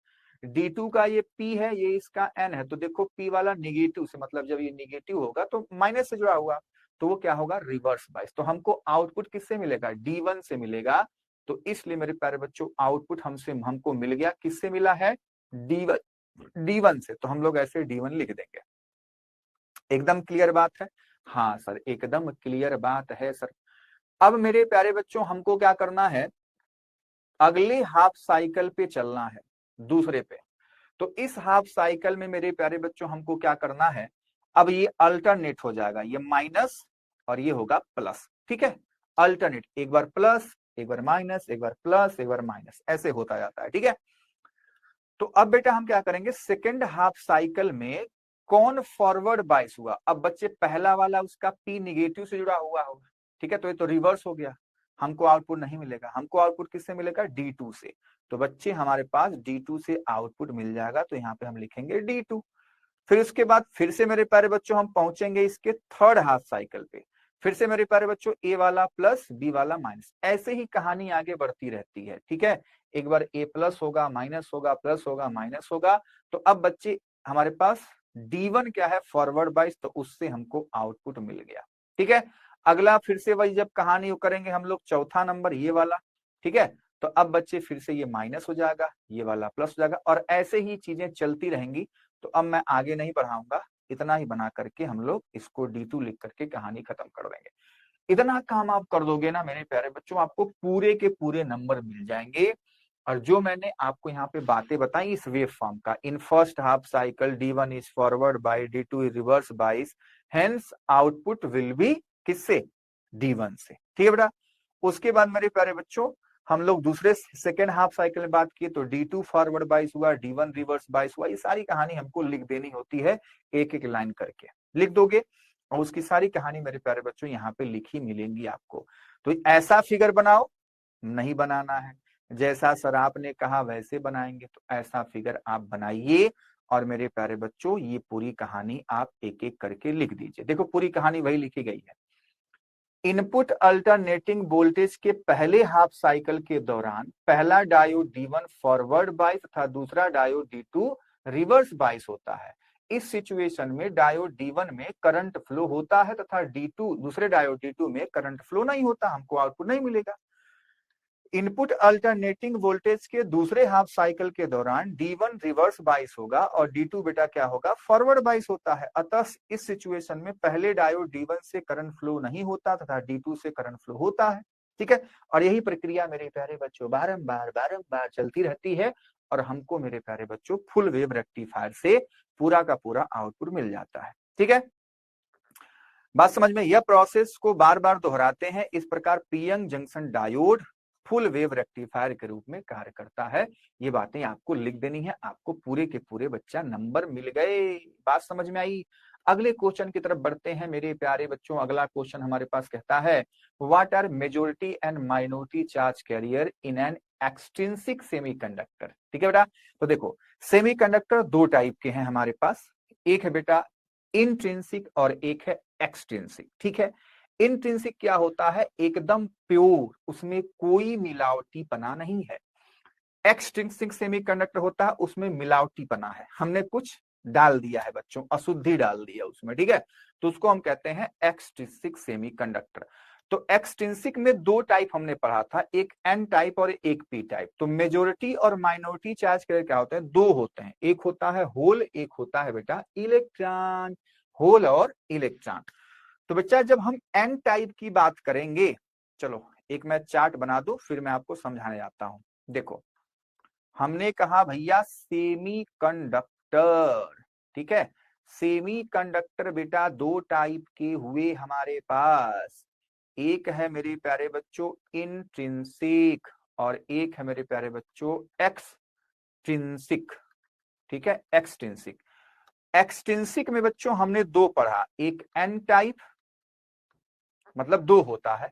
D2 का ये P है, ये इसका N है, तो देखो P वाला निगेटिव से, मतलब जब ये निगेटिव होगा तो माइनस से जुड़ा हुआ, तो वो क्या होगा, रिवर्स बाइस। तो हमको आउटपुट किससे मिलेगा, D1 से मिलेगा। तो इसलिए मेरे प्यारे बच्चों आउटपुट हमको मिल गया, किससे मिला है, D1 से। तो हम लोग ऐसे D1 लिख देंगे। एकदम क्लियर बात है, हाँ सर एकदम क्लियर बात है सर। अब मेरे प्यारे बच्चों हमको क्या करना है, अगले हाफ साइकिल पे चलना है, दूसरे पे। तो इस हाफ साइकिल में मेरे प्यारे बच्चों हमको क्या करना है, अब ये अल्टरनेट हो जाएगा, ये माइनस और ये होगा प्लस, ठीक है, अल्टरनेट, एक बार प्लस एक बार माइनस, एक बार प्लस एक बार माइनस, ऐसे होता जाता है, ठीक है। तो अब बेटा हम क्या करेंगे, सेकेंड हाफ साइकिल में कौन फॉरवर्ड बाइस हुआ। अब बच्चे पहला वाला उसका पी निगेटिव से जुड़ा हुआ होगा, ठीक है, तो ये तो रिवर्स हो गया, हमको आउटपुट नहीं मिलेगा। हमको आउटपुट किससे मिलेगा, D2 से। तो बच्चे हमारे पास D2 से आउटपुट मिल जाएगा, तो यहाँ पे हम लिखेंगे D2। फिर उसके बाद फिर से मेरे प्यारे बच्चों हम पहुंचेंगे इसके थर्ड हाफ साइकिल पे। फिर से मेरे प्यारे बच्चों ए वाला प्लस बी वाला माइनस, ऐसे ही कहानी आगे बढ़ती रहती है, ठीक है। एक बार ए प्लस होगा, माइनस होगा, प्लस होगा, माइनस होगा। तो अब बच्चे हमारे पास D1 क्या है, फॉरवर्ड बाइस, तो उससे हमको आउटपुट मिल गया, ठीक है। अगला फिर से वही जब कहानी करेंगे हम लोग, चौथा नंबर ये वाला, ठीक है। तो अब बच्चे फिर से ये माइनस हो जाएगा, ये वाला प्लस हो जाएगा, और ऐसे ही चीजें चलती रहेंगी। तो अब मैं आगे नहीं बढ़ाऊंगा, इतना ही बना करके हम लोग इसको D2 लिख करके कहानी खत्म कर देंगे। इतना काम आप कर दोगे ना मेरे प्यारे बच्चों, आपको पूरे के पूरे नंबर मिल जाएंगे। और जो मैंने आपको यहाँ पे बातें बताई इस वेव फॉर्म का, in first half cycle D1 is forward bye, D2 is reverse bias, hence output will be किससे, D1 से, ठीक है बेटा। उसके बाद मेरे प्यारे बच्चों हम लोग दूसरे सेकेंड हाफ साइकिल में बात किए, तो D2 फॉरवर्ड बाइस हुआ, D1 रिवर्स बाइस हुआ। ये सारी कहानी हमको लिख देनी होती है, एक एक लाइन करके लिख दोगे, और उसकी सारी कहानी मेरे प्यारे बच्चों यहाँ पे लिखी मिलेंगी आपको। तो ऐसा फिगर बनाओ, नहीं बनाना है, जैसा सर आपने कहा वैसे बनाएंगे, तो ऐसा फिगर आप बनाइए। और मेरे प्यारे बच्चों ये पूरी कहानी आप एक एक करके लिख दीजिए। देखो पूरी कहानी वही लिखी गई है। इनपुट अल्टरनेटिंग वोल्टेज के पहले हाफ साइकिल के दौरान पहला डायोड D1 फॉरवर्ड बाइस तथा दूसरा डायोड D2 रिवर्स बाइस होता है। इस सिचुएशन में डायोड D1 में करंट फ्लो होता है तथा दूसरे डायोड D2 में करंट फ्लो नहीं होता, हमको आउटपुट नहीं मिलेगा। इनपुट अल्टरनेटिंग वोल्टेज के दूसरे हाफ साइकिल के दौरान D1 रिवर्स बाइस होगा और D2 बेटा क्या होगा, फॉरवर्ड बाइस होता है। अतः इस सिचुएशन में पहले डायोड D1 से करंट फ्लो नहीं होता तथा D2 से करंट फ्लो होता है, ठीक है। और यही प्रक्रिया मेरे प्यारे बच्चों बारंबार बारंबार चलती रहती है, और हमको मेरे प्यारे बच्चों फुल वेव रेक्टिफायर से पूरा का पूरा आउटपुट मिल जाता है, ठीक है। बात समझ में, यह प्रोसेस को बार बार दोहराते हैं, इस प्रकार PN junction diode full wave rectifier के रूप में कार्य करता है। ये बातें आपको लिख देनी है, आपको पूरे के पूरे बच्चा नंबर मिल गए। बात समझ में आई। अगले क्वेश्चन की तरफ बढ़ते हैं मेरे प्यारे बच्चों। अगला क्वेश्चन हमारे पास कहता है, what are majority and minority charge carrier in an extrinsic semiconductor, ठीक है बेटा। तो देखो सेमीकंडक्टर दो टाइप के हैं हमारे पास, एक है बेटा इंट्रिंसिक और एक है एक्सट्रिंसिक, ठीक है। इंट्रिंसिक क्या होता है, एकदम प्योर, उसमें कोई मिलावटीपना नहीं है। एक्सट्रिंसिक सेमीकंडक्टर होता है उसमें मिलावटीपना है, हमने कुछ डाल दिया है बच्चों, अशुद्धि डाल दी है उसमें, ठीक है। तो उसको हम कहते हैं एक्सट्रिंसिक सेमीकंडक्टर। तो एक्सट्रिंसिक में दो टाइप हमने पढ़ा था, एक एन टाइप और एक पी टाइप। तो मेजोरिटी और माइनॉरिटी चार्ज कैरियर क्या होते हैं, दो होते हैं, एक होता है होल, एक होता है बेटा इलेक्ट्रॉन, होल और इलेक्ट्रॉन। तो बच्चा जब हम एन टाइप की बात करेंगे, चलो एक मैं चार्ट बना दूं, फिर मैं आपको समझाने जाता हूं। देखो, हमने कहा भैया सेमी कंडक्टर, ठीक है। सेमी कंडक्टर बेटा दो टाइप के हुए हमारे पास। एक है मेरे प्यारे बच्चों इंट्रिंसिक, और एक है मेरे प्यारे बच्चों एक्सट्रिंसिक, ठीक है, एक्सट्रिंसिक। एक्सट्रिंसिक में बच्चों हमने दो पढ़ा, एक एन टाइप मतलब दो होता है,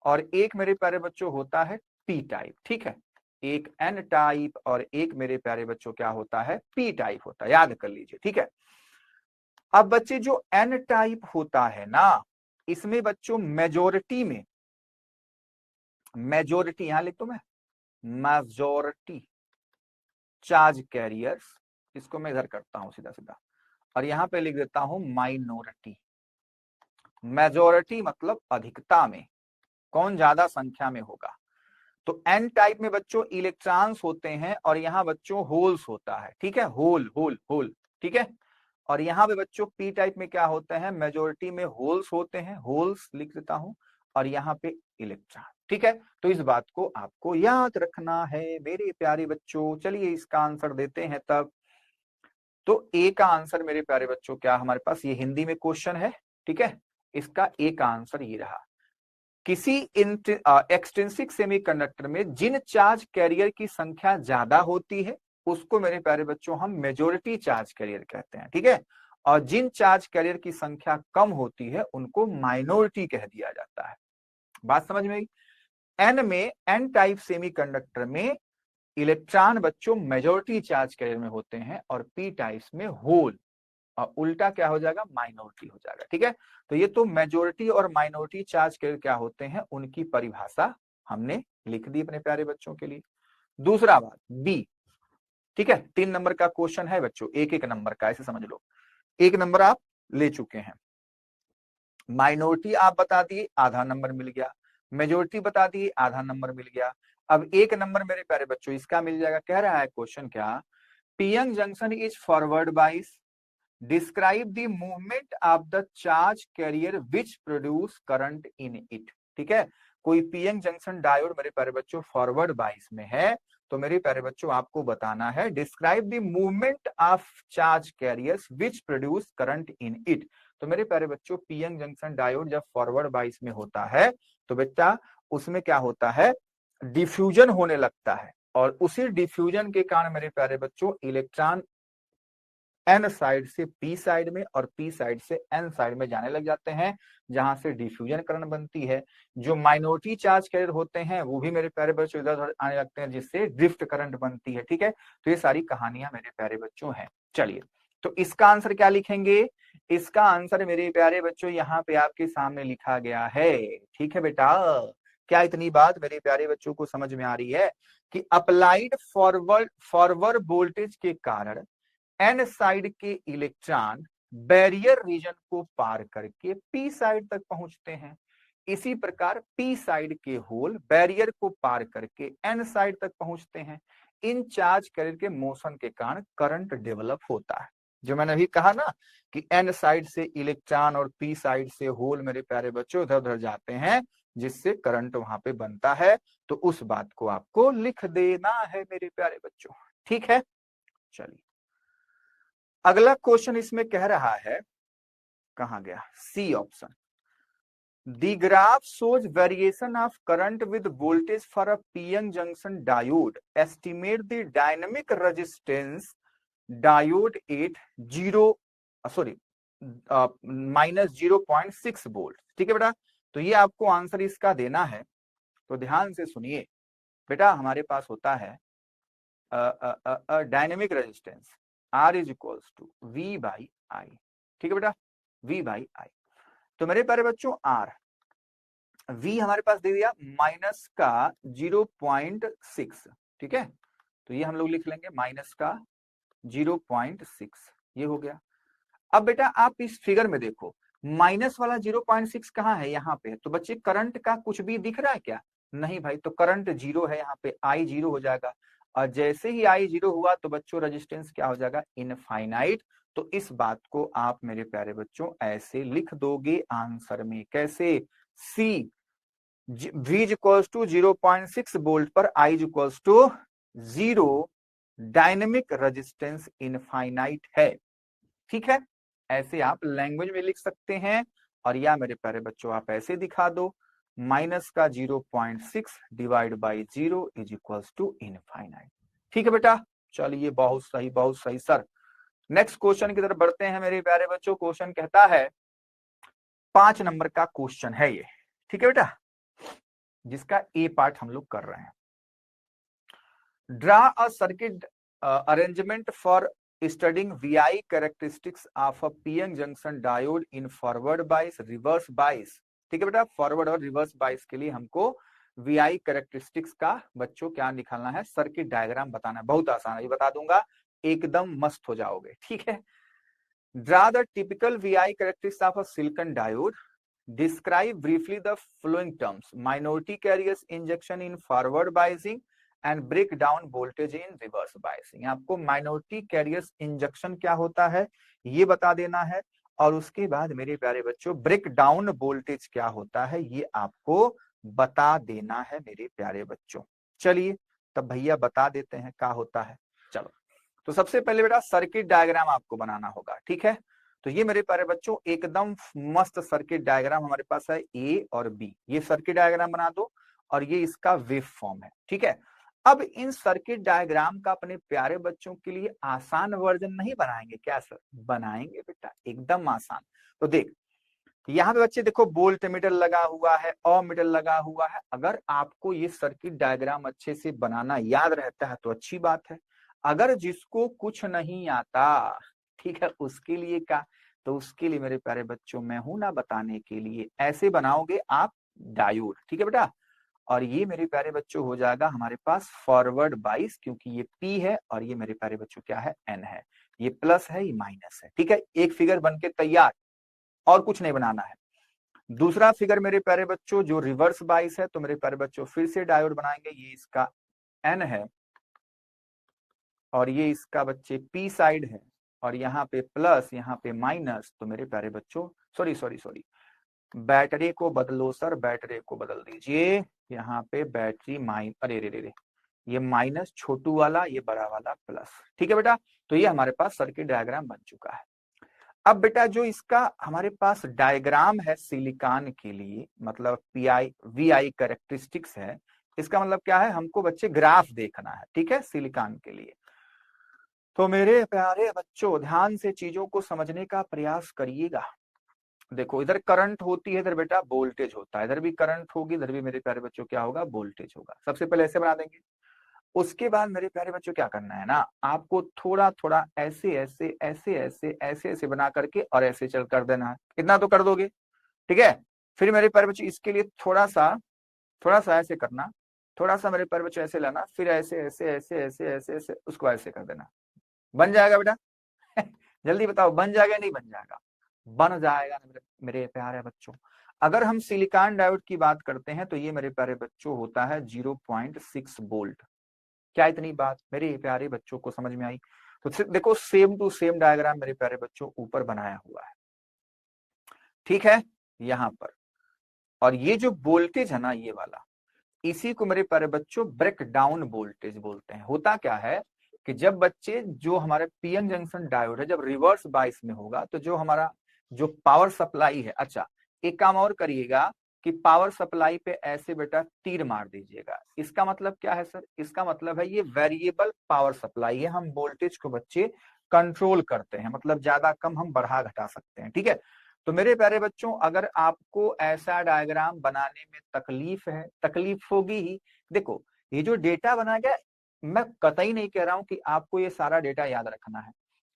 और एक मेरे प्यारे बच्चों होता है पी टाइप, ठीक है। एक एन टाइप और एक मेरे प्यारे बच्चों क्या होता है, पी टाइप होता है, याद कर लीजिए, ठीक है। अब बच्चे जो एन टाइप होता है ना, इसमें बच्चों मेजोरिटी यहां लिख दो मैं, मेजोरिटी चार्ज कैरियर्स, इसको मैं इधर करता हूं सीधा सीधा, और यहां पे लिख देता हूं माइनॉरिटी। मेजोरिटी मतलब अधिकता में, कौन ज्यादा संख्या में होगा। तो एन टाइप में बच्चों इलेक्ट्रॉन्स होते हैं, और यहां बच्चों होल्स होता है, ठीक है, होल होल होल, ठीक है। और यहां पे बच्चों पी टाइप में क्या होते हैं, मेजोरिटी में होल्स होते हैं, होल्स लिख देता हूं, और यहाँ पे इलेक्ट्रॉन, ठीक है। तो इस बात को आपको याद रखना है मेरे प्यारे बच्चों। चलिए इसका आंसर देते हैं तब। तो ए का आंसर मेरे प्यारे बच्चों क्या हमारे पास, ये हिंदी में क्वेश्चन है, ठीक है। इसका ए का आंसर ये रहा। किसी एक्सट्रिंसिक सेमीकंडक्टर में जिन चार्ज कैरियर की संख्या ज्यादा होती है उसको मेरे प्यारे बच्चों हम मेजोरिटी चार्ज कैरियर कहते हैं, ठीक है। और जिन चार्ज कैरियर की संख्या कम होती है उनको माइनॉरिटी कह दिया जाता है। बात समझ में आई। एन में, एन टाइप सेमीकंडक्टर में इलेक्ट्रॉन बच्चों मेजोरिटी चार्ज कैरियर में होते हैं, और पी टाइप्स में होल, और उल्टा क्या हो जाएगा, माइनॉरिटी हो जाएगा, ठीक है। तो ये तो मेजोरिटी और माइनॉरिटी चार्ज कैरियर क्या होते हैं, उनकी परिभाषा हमने लिख दी अपने प्यारे बच्चों के लिए। दूसरा बात बी, ठीक है, 3 नंबर का क्वेश्चन है बच्चों, एक एक नंबर का, ऐसे समझ लो। 1 नंबर आप ले चुके हैं, माइनॉरिटी आप बता दिए, आधा नंबर मिल गया। मेजोरिटी बता दिए, आधा नंबर मिल गया। अब 1 नंबर मेरे प्यारे बच्चों इसका मिल जाएगा। कह रहा है क्वेश्चन क्या, पीएन जंक्शन इज फॉरवर्ड बाइस, describe the movement of the charge carrier which produce current in it, ठीक है। कोई पीएन जंक्शन डायोड मेरे प्यारे बच्चों फॉरवर्ड बाइस में है, तो मेरे प्यारे बच्चों आपको बताना है describe the movement of charge carriers which produce current in it. तो मेरे प्यारे बच्चों पीएन जंक्शन डायोड जब फॉरवर्ड बाइस में होता है तो बेटा उसमें क्या होता है, डिफ्यूजन होने लगता है, और उसी डिफ्यूजन के कारण मेरे प्यारे बच्चों इलेक्ट्रॉन एन साइड से पी साइड में और पी साइड से एन साइड में जाने लग जाते हैं, जहां से डिफ्यूजन करंट बनती है। जो माइनॉरिटी चार्ज कैरियर होते हैं वो भी मेरे प्यारे बच्चों इधर उधर आने लगते हैं, जिससे ड्रिफ्ट करंट बनती है, ठीक है। तो ये सारी कहानियां मेरे प्यारे बच्चों हैं। चलिए, तो इसका आंसर क्या लिखेंगे, इसका आंसर मेरे प्यारे बच्चों यहाँ पे आपके सामने लिखा गया है, ठीक है बेटा। क्या इतनी बात मेरे प्यारे बच्चों को समझ में आ रही है कि अप्लाइड फॉरवर्ड वोल्टेज के कारण एन साइड के इलेक्ट्रॉन बैरियर रीजन को पार करके पी साइड तक पहुंचते हैं। इसी प्रकार पी साइड के होल बैरियर को पार करके एन साइड तक पहुंचते हैं। इन चार्ज कैरियर के मोशन के कारण करंट डेवलप होता है। जो मैंने अभी कहा ना कि एन साइड से इलेक्ट्रॉन और पी साइड से होल मेरे प्यारे बच्चों इधर उधर जाते हैं, जिससे करंट वहां पे बनता है। तो उस बात को आपको लिख देना है मेरे प्यारे बच्चों, ठीक है। चलिए, अगला क्वेश्चन इसमें कह रहा है, कहां गया, C option, the graph shows variation of current with voltage for a PN junction diode, estimate the dynamic resistance diode at zero sorry -0.6 volt, ठीक है बेटा। तो ये आपको आंसर इसका देना है। तो ध्यान से सुनिए बेटा, हमारे पास होता है dynamic resistance R is equals to V by I, ठीक है बेटा, V बाई आई। तो मेरे प्यारे बच्चों R, V हमारे पास दे दिया माइनस का 0.6, ठीक है। तो ये हम लोग लिख लेंगे माइनस का 0.6, ये हो गया। अब बेटा आप इस फिगर में देखो, माइनस वाला 0.6 कहाँ है, यहाँ पे। तो बच्चे करंट का कुछ भी दिख रहा है क्या, नहीं भाई। तो करंट 0 है, यहाँ पे I 0 हो जाएगा, और जैसे ही I 0 हुआ तो बच्चों रेजिस्टेंस क्या हो जाएगा, इनफाइनाइट। तो इस बात को आप मेरे प्यारे बच्चों ऐसे लिख दोगे आंसर में, कैसे, see V is equals to 0.6 volt पर I is equals to 0, dynamic resistance infinite है। ठीक है, ऐसे आप लैंग्वेज में लिख सकते हैं, और या मेरे प्यारे बच्चों आप ऐसे दिखा दो, माइनस का 0.6 divide by 0 is equals to infinite. ठीक है बेटा, चलिए बहुत सही सर। नेक्स्ट क्वेश्चन की तरफ बढ़ते हैं मेरे प्यारे बच्चों। क्वेश्चन कहता है, 5 नंबर का क्वेश्चन है ये, ठीक है बेटा, जिसका ए पार्ट हम लोग कर रहे हैं। Draw a circuit arrangement for studying VI characteristics of a PN junction diode in forward बाइस, रिवर्स बाइस। ठीक है बेटा, फॉरवर्ड और रिवर्स बाइस के लिए हमको VI कैरेक्टरिस्टिक्स का बच्चों क्या निकालना है, सर्किट डायग्राम बताना है। बहुत आसान है, ये बता दूंगा, एकदम मस्त हो जाओगे। ठीक है, draw the typical VI characteristics of a silicon diode, describe briefly the following terms: minority carriers injection in forward biasing and break down voltage in reverse biasing। आपको minority carriers injection क्या होता है ये बता देना है, और उसके बाद मेरे प्यारे बच्चों ब्रेक डाउन वोल्टेज क्या होता है ये आपको बता देना है मेरे प्यारे बच्चों। चलिए तब भैया बता देते हैं क्या होता है। चलो, तो सबसे पहले बेटा सर्किट डायग्राम आपको बनाना होगा। ठीक है, तो ये मेरे प्यारे बच्चों एकदम मस्त सर्किट डायग्राम हमारे पास है, ए और बी। ये सर्किट डायग्राम बना दो, और ये इसका वेव फॉर्म है। ठीक है, अब इन सर्किट डायग्राम का अपने प्यारे बच्चों के लिए आसान वर्जन नहीं बनाएंगे क्या सर? बनाएंगे बेटा, एकदम आसान। तो देख, यहाँ पे बच्चे देखो, वोल्ट मीटर लगा हुआ है, ओम मीटर लगा हुआ है। अगर आपको ये सर्किट डायग्राम अच्छे से बनाना याद रहता है तो अच्छी बात है। अगर जिसको कुछ नहीं आता, ठीक है, उसके लिए क्या, तो उसके लिए मेरे प्यारे बच्चों मैं हूं ना बताने के लिए। ऐसे बनाओगे आप डायोड। ठीक है बेटा, और ये मेरे प्यारे बच्चों हो जाएगा हमारे पास फॉरवर्ड बाइस, क्योंकि ये P है और ये मेरे प्यारे बच्चों क्या है, N है। ये प्लस है, ये माइनस है। ठीक है, एक फिगर बनके तैयार, और कुछ नहीं बनाना है। दूसरा फिगर मेरे प्यारे बच्चों जो रिवर्स बाइस है, तो मेरे प्यारे बच्चों फिर से डायोड बनाएंगे। ये इसका N है, और ये इसका बच्चे P साइड है, और यहाँ पे प्लस, यहाँ पे माइनस। तो मेरे प्यारे बच्चों सॉरी, बैटरी को बदलो सर, बैटरी को बदल दीजिए। यहाँ पे बैटरी अरे रे रे, ये माइनस छोटू वाला, ये बड़ा वाला प्लस। ठीक है बेटा, तो ये हमारे पास सर्किट डायग्राम बन चुका है। अब बेटा जो इसका हमारे पास डायग्राम है सिलिकॉन के लिए, मतलब VI कैरेक्टरिस्टिक्स है, इसका मतलब क्या है, हमको बच्चे ग्राफ देखना है। ठीक है, सिलिकॉन के लिए। तो मेरे प्यारे बच्चों ध्यान से चीजों को समझने का प्रयास करिएगा। देखो, इधर करंट होती है, इधर बेटा वोल्टेज होता है। इधर भी करंट होगी, इधर भी मेरे प्यारे बच्चों क्या होगा, वोल्टेज होगा। सबसे पहले ऐसे बना देंगे। उसके बाद मेरे प्यारे बच्चों क्या करना है ना, आपको थोड़ा थोड़ा ऐसे ऐसे ऐसे ऐसे ऐसे ऐसे बना करके और ऐसे चल कर देना है। इतना तो कर दोगे, ठीक है। फिर मेरे प्यारे बच्चों इसके लिए थोड़ा सा ऐसे करना, थोड़ा सा मेरे प्यारे बच्चों ऐसे लाना, फिर ऐसे ऐसे ऐसे ऐसे ऐसे ऐसे उसको ऐसे कर देना। बन जाएगा बेटा? जल्दी बताओ, बन जाएगा नहीं बन जाएगा? बन जाएगा मेरे प्यारे बच्चों। अगर हम सिलिकॉन डायोड की बात करते हैं तो ये मेरे प्यारे बच्चों होता है 0.6 वोल्ट। क्या इतनी बात मेरे प्यारे बच्चों को समझ में आई? तो देखो, सेम टू सेम डायग्राम मेरे प्यारे बच्चों ऊपर बनाया हुआ है, ठीक है, यहां पर। और ये जो वोल्टेज है ना, ये वाला, इसी को मेरे प्यारे बच्चों ब्रेक डाउन वोल्टेज बोलते हैं। होता क्या है कि जब बच्चे जो हमारे पीएन जंक्शन डायोड है, जब रिवर्स बाइस में होगा, तो जो हमारा जो पावर सप्लाई है, अच्छा एक काम और करिएगा कि पावर सप्लाई पे ऐसे बेटा तीर मार दीजिएगा। इसका मतलब क्या है सर? इसका मतलब है ये वेरिएबल पावर सप्लाई है, हम वोल्टेज को बच्चे कंट्रोल करते हैं, मतलब ज्यादा कम हम बढ़ा घटा सकते हैं। ठीक है, तो मेरे प्यारे बच्चों अगर आपको ऐसा डायग्राम बनाने में तकलीफ है, तकलीफ होगी ही। देखो, ये जो डेटा बना गया, मैं कतई नहीं कह रहा हूं कि आपको ये सारा डेटा याद रखना है।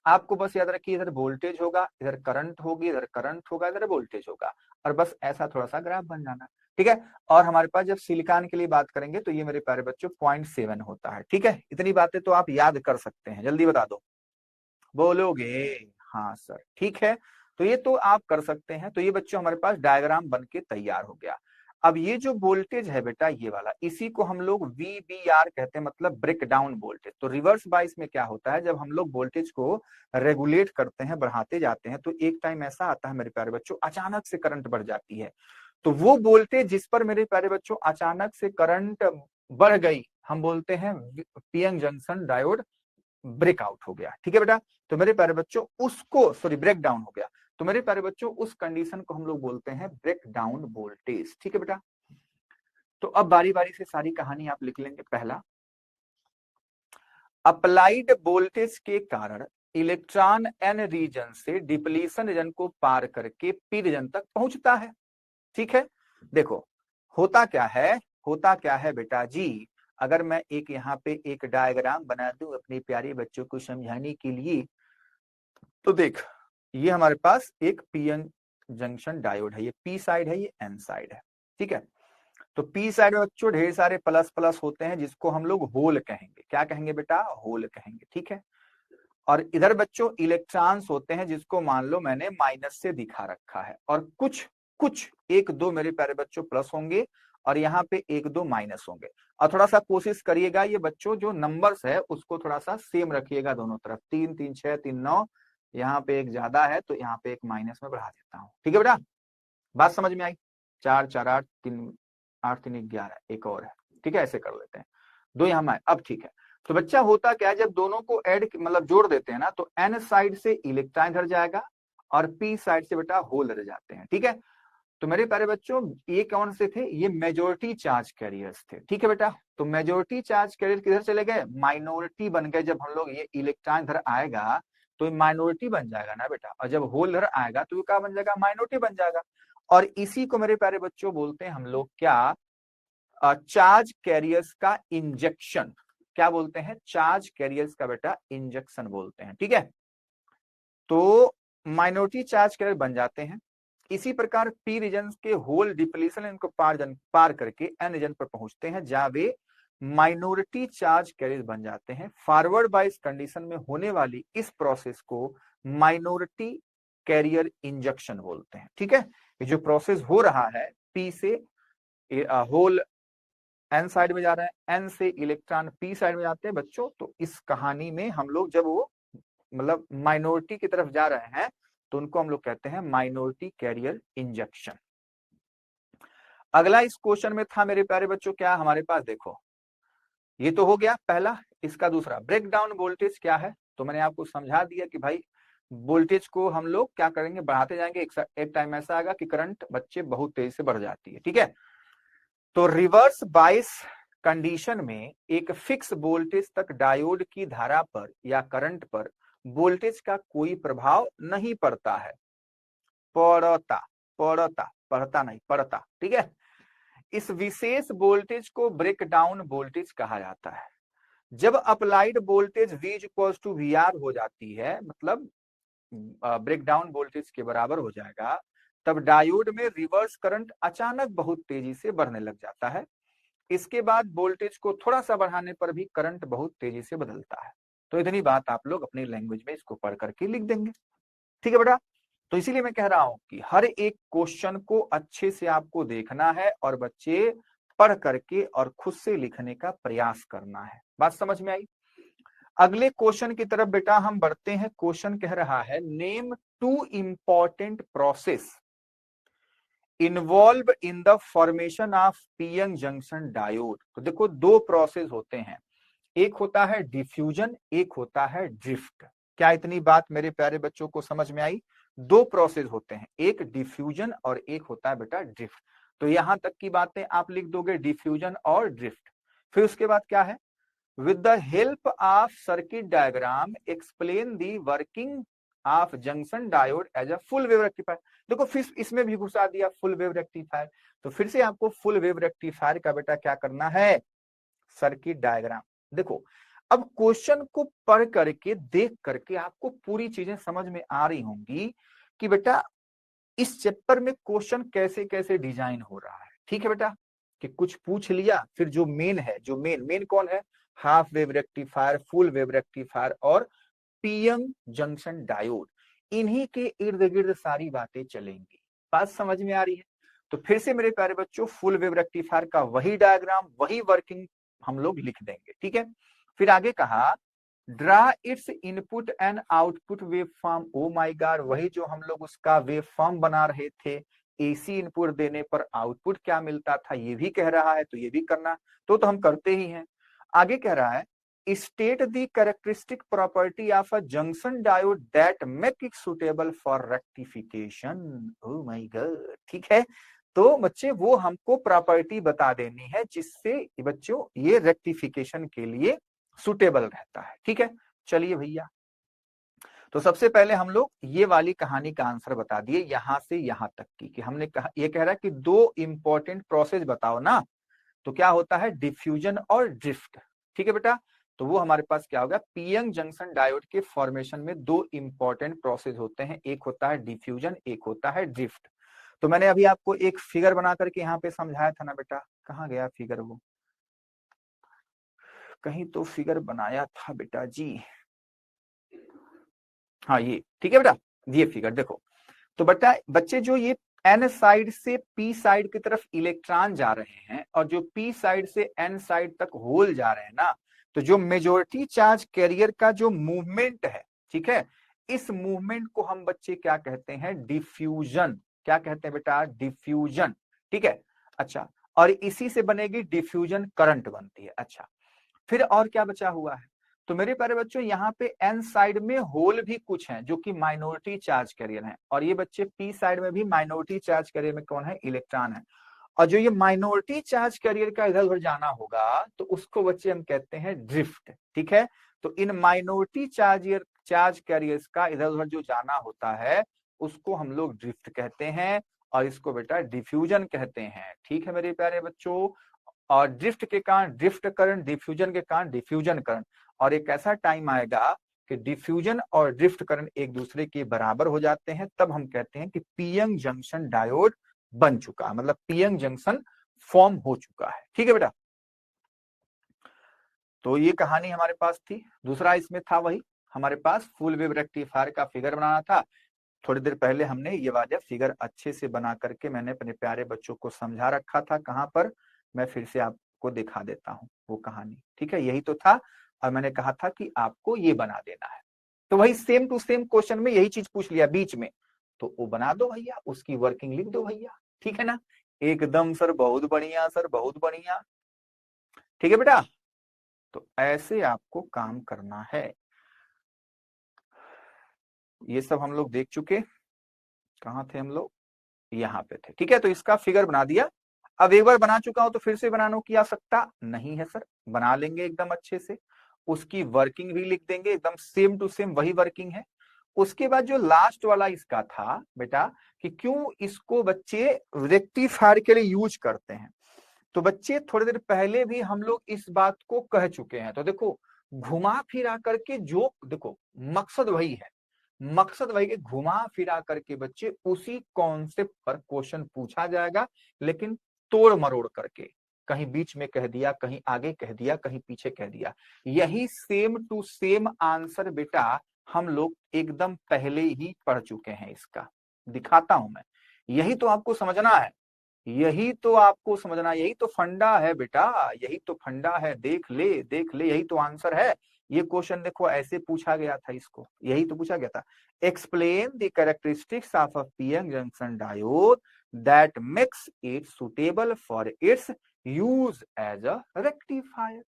आपको बस याद रखिए, इधर वोल्टेज होगा, इधर करंट होगी, इधर करंट होगा, इधर वोल्टेज होगा, और बस ऐसा थोड़ा सा ग्राफ बन जाना। ठीक है, और हमारे पास जब सिलिकॉन के लिए बात करेंगे तो ये मेरे प्यारे बच्चों 0.7 होता है। ठीक है, इतनी बातें तो आप याद कर सकते हैं। जल्दी बता दो, बोलोगे? हाँ सर, ठीक है, तो ये तो आप कर सकते हैं। तो ये बच्चों हमारे पास डायग्राम बन के तैयार हो गया। अब ये जो वोल्टेज है बेटा, ये वाला, इसी को हम लोग VBR कहते हैं, मतलब ब्रेक डाउन वोल्टेज। तो रिवर्स बाइस में क्या होता है, जब हम लोग वोल्टेज को रेगुलेट करते हैं, बढ़ाते जाते हैं, तो एक टाइम ऐसा आता है मेरे प्यारे बच्चों, अचानक से करंट बढ़ जाती है। तो वो वोल्टेज जिस पर मेरे प्यारे बच्चों अचानक से करंट बढ़ गई, हम बोलते हैं पीएन जंक्शन डायोड ब्रेकआउट हो गया। ठीक है बेटा, तो मेरे प्यारे बच्चों उसको, सॉरी, ब्रेक डाउन हो गया। तो मेरे प्यारे बच्चों उस कंडीशन को हम लोग बोलते हैं ब्रेक डाउन वोल्टेज। ठीक है बेटा, तो अब बारी बारी से सारी कहानी आप लिख लेंगे। पहला, अप्लाइड वोल्टेज के कारण इलेक्ट्रॉन एन रीजन से डिप्लीशन रीजन को पार करके पी रीजन तक पहुंचता है। ठीक है, देखो होता क्या है, होता क्या है बेटा जी, अगर मैं एक यहाँ पे एक डायग्राम बना दूं अपने प्यारे बच्चों को समझाने के लिए, तो देख ये हमारे पास एक पीएन जंक्शन डायोड है, ये पी साइड है, ये एन साइड है। ठीक है, तो पी साइड में बच्चों ढेर सारे प्लस प्लस होते हैं जिसको हम लोग होल कहेंगे। क्या कहेंगे बेटा? होल कहेंगे। ठीक है, और इधर बच्चों इलेक्ट्रॉन्स होते हैं जिसको मान लो मैंने माइनस से दिखा रखा है, और कुछ कुछ एक दो मेरे प्यारे बच्चों प्लस होंगे और यहाँ पे एक दो माइनस होंगे। और थोड़ा सा कोशिश करिएगा ये बच्चों जो नंबर्स है उसको थोड़ा सा सेम रखिएगा दोनों तरफ, 3 3 6 3 9, यहाँ पे एक ज्यादा है तो यहाँ पे एक माइनस में बढ़ा देता हूँ। ठीक है बेटा, बात समझ में आई? 4 4 8 3 8 3 11, एक और है। ठीक है, ऐसे कर लेते हैं, दो यहाँ में। अब ठीक है, तो बच्चा होता क्या है, जब दोनों को ऐड मतलब जोड़ देते हैं ना, तो एन साइड से इलेक्ट्रॉन इधर जाएगा और पी साइड से बेटा होल इधर जाते हैं। ठीक है, तो मेरे प्यारे बच्चों ये कौन से थे? ये मेजोरिटी चार्ज कैरियर्स थे। ठीक है बेटा, तो मेजोरिटी चार्ज कैरियर किधर चले गए? माइनॉरिटी बन गए। जब हम लोग ये इलेक्ट्रॉन इधर आएगा तो ये माइनॉरिटी बन जाएगा ना बेटा, और जब होल इधर आएगा तो ये क्या बन जाएगा? माइनॉरिटी बन जाएगा। और इसी को मेरे प्यारे बच्चों बोलते हैं हम लोग क्या? चार्ज कैरियर्स का इंजेक्शन। क्या बोलते हैं? चार्ज कैरियर्स का बेटा इंजेक्शन बोलते हैं। ठीक है, तो माइनॉरिटी चार्ज कैरियर बन जाते हैं। इसी प्रकार पी रीजन के होल डिप्लीशन इनको पार करके एन रीजन पर पहुंचते हैं जहां वे माइनॉरिटी चार्ज कैरियर बन जाते हैं। फॉरवर्ड बाइस कंडीशन में होने वाली इस प्रोसेस को माइनॉरिटी कैरियर इंजेक्शन बोलते हैं। ठीक है, ये जो प्रोसेस हो रहा है, पी से होल एन साइड में जा रहा है, एन से इलेक्ट्रॉन पी साइड में जाते हैं बच्चों, तो इस कहानी में हम लोग जब वो मतलब माइनॉरिटी की तरफ जा रहे हैं तो उनको हम लोग कहते हैं माइनॉरिटी कैरियर इंजेक्शन। अगला इस क्वेश्चन में था मेरे प्यारे बच्चों क्या हमारे पास? देखो ये तो हो गया पहला। इसका दूसरा, ब्रेक डाउन वोल्टेज क्या है? तो मैंने आपको समझा दिया कि भाई वोल्टेज को हम लोग क्या करेंगे? बढ़ाते जाएंगे, एक टाइम ऐसा आएगा कि करंट बच्चे बहुत तेजी से बढ़ जाती है। ठीक है, तो रिवर्स बाइस कंडीशन में एक फिक्स वोल्टेज तक डायोड की धारा पर या करंट पर वोल्टेज का कोई प्रभाव नहीं पड़ता है। पड़ता, पड़ता, पड़ता नहीं, पड़ता। ठीक है, इस विशेष वोल्टेज को ब्रेक डाउन वोल्टेज कहा जाता है। जब applied voltage V equals to VR हो जाती है, मतलब ब्रेक डाउन वोल्टेज के बराबर हो जाएगा, तब डायोड में रिवर्स करंट अचानक बहुत तेजी से बढ़ने लग जाता है। इसके बाद वोल्टेज को थोड़ा सा बढ़ाने पर भी करंट बहुत तेजी से बदलता है। तो इतनी बात आप लोग अपनी लैंग्वेज में इसको पढ़ करके लिख देंगे। ठीक है बेटा, तो इसीलिए मैं कह रहा हूं कि हर एक क्वेश्चन को अच्छे से आपको देखना है और बच्चे पढ़ करके और खुद से लिखने का प्रयास करना है। बात समझ में आई? अगले क्वेश्चन की तरफ बेटा हम बढ़ते हैं। क्वेश्चन कह रहा है name two important process involve in the formation of PN junction diode. तो देखो दो प्रोसेस होते हैं, एक होता है डिफ्यूजन, एक होता है ड्रिफ्ट। क्या इतनी बात मेरे प्यारे बच्चों को समझ में आई? दो प्रोसेस होते हैं, एक डिफ्यूजन और एक होता है बेटा ड्रिफ्ट। तो यहां तक की बातें आप लिख दोगे, डिफ्यूजन और ड्रिफ्ट। फिर उसके बाद क्या है? With the help of circuit diagram explain the working of junction diode as a full wave rectifier. देखो फिर इसमें भी घुसा दिया फुल वेव रेक्टिफायर। तो फिर से आपको फुल वेव रेक्टिफायर का बेटा क्या करना है? Circuit diagram. देखो अब क्वेश्चन को पढ़ करके देख करके आपको पूरी चीजें समझ में आ रही होंगी कि बेटा इस चैप्टर में क्वेश्चन कैसे कैसे डिजाइन हो रहा है। ठीक है बेटा, कि कुछ पूछ लिया, फिर जो मेन है, जो मेन मेन कौन है? Half wave rectifier, full wave rectifier और पीएन जंक्शन डायोड, इन्हीं के इर्द गिर्द सारी बातें चलेंगी। बात समझ में आ रही है? तो फिर से मेरे प्यारे बच्चों फुल वेव रेक्टिफायर का वही डायग्राम, वही वर्किंग हम लोग लिख देंगे। ठीक है, फिर आगे कहा draw it's input and output wave form. Oh my God, वही जो हम लोग उसका वेव फॉर्म बना रहे थे, AC इनपुट देने पर आउटपुट क्या मिलता था, ये भी कह रहा है, तो ये भी करना तो हम करते ही हैं। आगे कह रहा है state the characteristic property of a junction diode that make it suitable for rectification. Oh my God, ठीक है। तो बच्चे वो हमको प्रॉपर्टी बता देनी है जिससे बच्चों ये रेक्टिफिकेशन के लिए सुटेबल रहता है। ठीक है, चलिए भैया, तो सबसे पहले हम लोग ये वाली कहानी का आंसर बता दिए यहां से यहां तक की, कि हमने कहा, ये कह रहा है कि दो इंपॉर्टेंट प्रोसेस बताओ ना, तो क्या होता है डिफ्यूजन और ड्रिफ्ट। ठीक है बेटा, तो वो हमारे पास क्या होगा, पीएन जंक्शन डायोड के फॉर्मेशन में दो इंपॉर्टेंट प्रोसेस होते हैं, एक होता है डिफ्यूजन, एक होता है ड्रिफ्ट। तो मैंने अभी आपको एक फिगर बना करके यहाँ पे समझाया था ना बेटा, कहाँ गया फिगर, वो कहीं तो फिगर बनाया था बेटा जी, हाँ ये ठीक है बेटा, ये फिगर देखो। तो बेटा बच्चे जो ये एन साइड से पी साइड की तरफ इलेक्ट्रॉन जा रहे हैं और जो पी साइड से एन साइड तक होल जा रहे हैं ना, तो जो मेजोरिटी चार्ज कैरियर का जो मूवमेंट है, ठीक है, इस मूवमेंट को हम बच्चे क्या कहते हैं, डिफ्यूजन। क्या कहते हैं बेटा, डिफ्यूजन। ठीक है, अच्छा, और इसी से बनेगी डिफ्यूजन करंट बनती है। अच्छा, फिर और क्या बचा हुआ है, तो मेरे प्यारे बच्चों यहाँ पे एन साइड में होल भी कुछ हैं जो कि माइनॉरिटी चार्ज कैरियर हैं, और ये बच्चे पी साइड में भी माइनॉरिटी चार्ज कैरियर में कौन है, इलेक्ट्रॉन है। और जो ये माइनॉरिटी चार्ज कैरियर का इधर उधर जाना होगा तो उसको बच्चे हम कहते हैं ड्रिफ्ट। ठीक है, तो इन माइनॉरिटी चार्ज कैरियर्स का इधर उधर जो जाना होता है उसको हम लोग ड्रिफ्ट कहते हैं, और इसको बेटा डिफ्यूजन कहते हैं। ठीक है मेरे प्यारे बच्चों, और ड्रिफ्ट के कारण ड्रिफ्ट करंट, डिफ्यूजन के कारण डिफ्यूजन करंट, और एक ऐसा टाइम आएगा कि डिफ्यूजन और ड्रिफ्ट करंट एक दूसरे के बराबर हो जाते हैं, तब हम कहते हैं कि पीएन जंक्शन डायोड बन चुका, मतलब पीएन जंक्शन फॉर्म हो चुका है। ठीक है बेटा, तो ये कहानी हमारे पास थी। दूसरा इसमें था वही, हमारे पास फुल वेव रेक्टिफायर का फिगर बनाना था। थोड़ी देर पहले हमने ये वाला फिगर अच्छे से बना करके मैंने अपने प्यारे बच्चों को समझा रखा था, कहां पर, मैं फिर से आपको दिखा देता हूँ वो कहानी। ठीक है, यही तो था, और मैंने कहा था कि आपको ये बना देना है। तो वही सेम टू सेम क्वेश्चन में यही चीज पूछ लिया बीच में, तो वो बना दो भैया, उसकी वर्किंग लिख दो भैया। ठीक है ना, एकदम सर, बहुत बढ़िया सर, बहुत बढ़िया। ठीक है बेटा, तो ऐसे आपको काम करना है। ये सब हम लोग देख चुके, कहाँ थे हम लोग, यहाँ पे थे। ठीक है, तो इसका फिगर बना दिया। अब एक बार बना चुका हूं तो फिर से बनाने की आवश्यकता नहीं है सर, बना लेंगे एकदम अच्छे से, उसकी वर्किंग भी लिख देंगे, एकदम सेम टू सेम वही वर्किंग है। उसके बाद जो लास्ट वाला इसका था बेटा, कि क्यों इसको बच्चे रेक्टिफायर के लिए यूज करते हैं, तो बच्चे थोड़ी देर पहले भी हम लोग इस बात को कह चुके हैं। तो देखो, घुमा फिरा करके जो देखो, मकसद वही है, मकसद वही है, घुमा फिरा करके बच्चे उसी कॉन्सेप्ट पर क्वेश्चन पूछा जाएगा, लेकिन तोड़ मरोड़ करके, कहीं बीच में कह दिया, कहीं आगे कह दिया, कहीं पीछे कह दिया। यही सेम टू सेम आंसर बेटा हम लोग एकदम पहले ही पढ़ चुके हैं। इसका दिखाता हूं मैं, यही तो आपको समझना है, यही तो आपको समझना, यही तो फंडा है बेटा, यही तो फंडा है, देख ले देख ले, यही तो आंसर है। ये क्वेश्चन देखो ऐसे पूछा गया था, इसको यही तो पूछा गया था, explain the characteristics of a PN junction diode that makes it suitable for its use as a rectifier.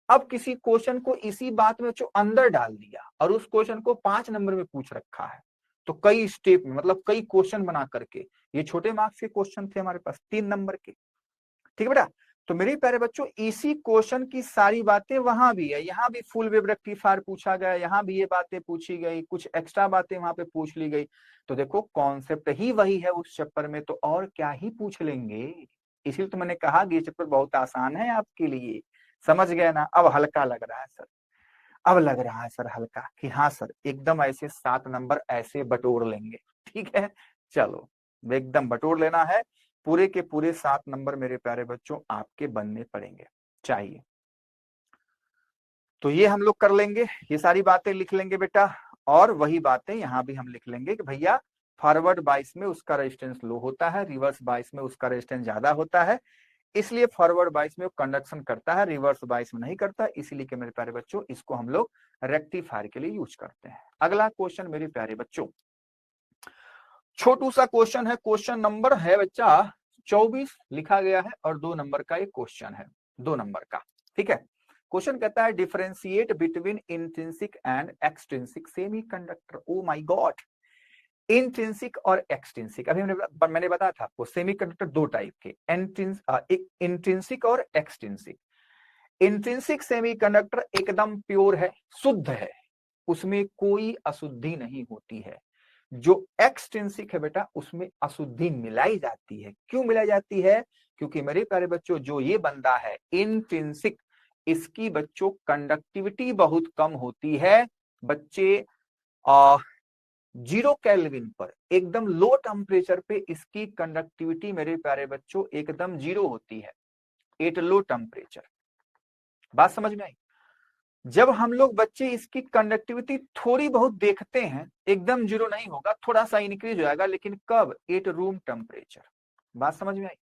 अब किसी क्वेश्चन को इसी बात में जो अंदर डाल दिया, और उस क्वेश्चन को 5 नंबर में पूछ रखा है, तो कई स्टेप में, मतलब कई क्वेश्चन बना करके, ये छोटे मार्क्स के क्वेश्चन थे हमारे पास 3 नंबर के। ठीक है बेटा, तो मेरे प्यारे बच्चों इसी क्वेश्चन की सारी बातें वहां भी है, यहाँ भी फुल वेव रेक्टिफायर पूछा गया, यहाँ भी ये बातें पूछी गई, कुछ एक्स्ट्रा बातें वहां पे पूछ ली गई। तो देखो कॉन्सेप्ट ही वही है उस चैप्टर में, तो और क्या ही पूछ लेंगे। इसीलिए तो मैंने कहा कि ये चैप्टर बहुत आसान है आपके लिए, समझ गए ना। अब हल्का लग रहा है सर, अब लग रहा है सर हल्का, कि हाँ सर एकदम ऐसे 7 नंबर ऐसे बटोर लेंगे। ठीक है, चलो एकदम बटोर लेना है, पूरे के पूरे 7 नंबर मेरे प्यारे बच्चों आपके बनने पड़ेंगे चाहिए। तो ये हम लोग कर लेंगे, ये सारी बातें लिख लेंगे बेटा, और वही बातें यहाँ भी हम लिख लेंगे कि भैया फॉरवर्ड बाइस में उसका रेजिस्टेंस लो होता है, रिवर्स बाइस में उसका रेजिस्टेंस ज्यादा होता है, इसलिए फॉरवर्ड बाइस में वो कंडक्शन करता है, रिवर्स बाइस में नहीं करता, इसलिए कि मेरे प्यारे बच्चों इसको हम लोग रेक्टिफायर के लिए यूज करते हैं। अगला क्वेश्चन मेरे प्यारे बच्चों, छोटू सा क्वेश्चन है, क्वेश्चन नंबर है बच्चा 24 लिखा गया है और 2 नंबर का एक क्वेश्चन है, 2 नंबर का। ठीक है, क्वेश्चन कहता है differentiate between intrinsic and extrinsic semiconductor. Oh my God, intrinsic और एक्सट्रिंसिक। अभी मैंने बताया था आपको सेमीकंडक्टर दो टाइप के, इंट्रिंसिक और एक्सट्रिंसिक। इंट्रिंसिक सेमीकंडक्टर एकदम प्योर है, शुद्ध है, उसमें कोई अशुद्धि नहीं होती है। जो एक्सट्रिंसिक है बेटा, उसमें अशुद्धि मिलाई जाती है। क्यों मिलाई जाती है? क्योंकि मेरे प्यारे बच्चों, जो ये बंदा है इंट्रिंसिक, इसकी बच्चों कंडक्टिविटी बहुत कम होती है। बच्चे 0 केल्विन पर, एकदम लो टेम्परेचर पे इसकी कंडक्टिविटी मेरे प्यारे बच्चों एकदम 0 होती है, एट लो टेम्परेचर। बात समझ में आई? जब हम लोग बच्चे इसकी कंडक्टिविटी थोड़ी बहुत देखते हैं, एकदम 0 नहीं होगा, थोड़ा सा इंक्रीज हो जाएगा, लेकिन कब? At room temperature. बात समझ में आई?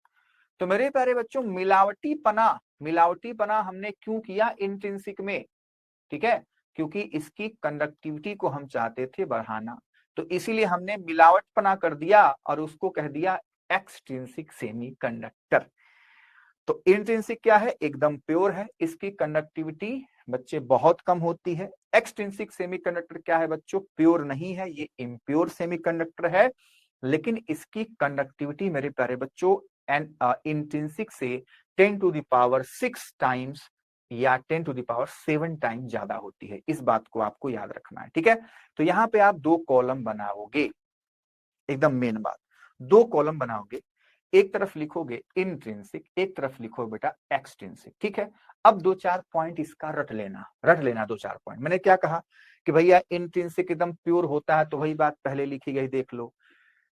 तो मेरे प्यारे बच्चों, मिलावटीपना हमने क्यों किया इंट्रिंसिक में? ठीक है, क्योंकि इसकी कंडक्टिविटी को हम चाहते थे बढ़ाना, तो इसीलिए हमने मिलावटपना कर दिया और उसको कह दिया एक्सट्रिंसिक सेमीकंडक्टर। तो इंट्रिंसिक क्या है? एकदम प्योर है, इसकी कंडक्टिविटी बच्चे बहुत कम होती है। एक्सट्रिंसिक सेमीकंडक्टर क्या है बच्चों? प्योर नहीं है, ये इम्प्योर सेमीकंडक्टर है, लेकिन इसकी कंडक्टिविटी मेरे प्यारे बच्चों इंट्रिंसिक से 10 टू द पावर 6 टाइम्स या 10 टू द पावर 7 टाइम्स ज्यादा होती है। इस बात को आपको याद रखना है। ठीक है, तो यहां पे आप 2 कॉलम बनाओगे, एकदम मेन बात, 2 कॉलम बनाओगे, एक तरफ लिखोगे इंट्रिंसिक, एक तरफ लिखो बेटा एक्सट्रिंसिक। ठीक है, अब 2-4 पॉइंट इसका रट लेना 2-4 पॉइंट। मैंने क्या कहा कि भैया इंट्रिंसिक एकदम प्योर होता है, तो वही बात पहले लिखी गई, देख लो।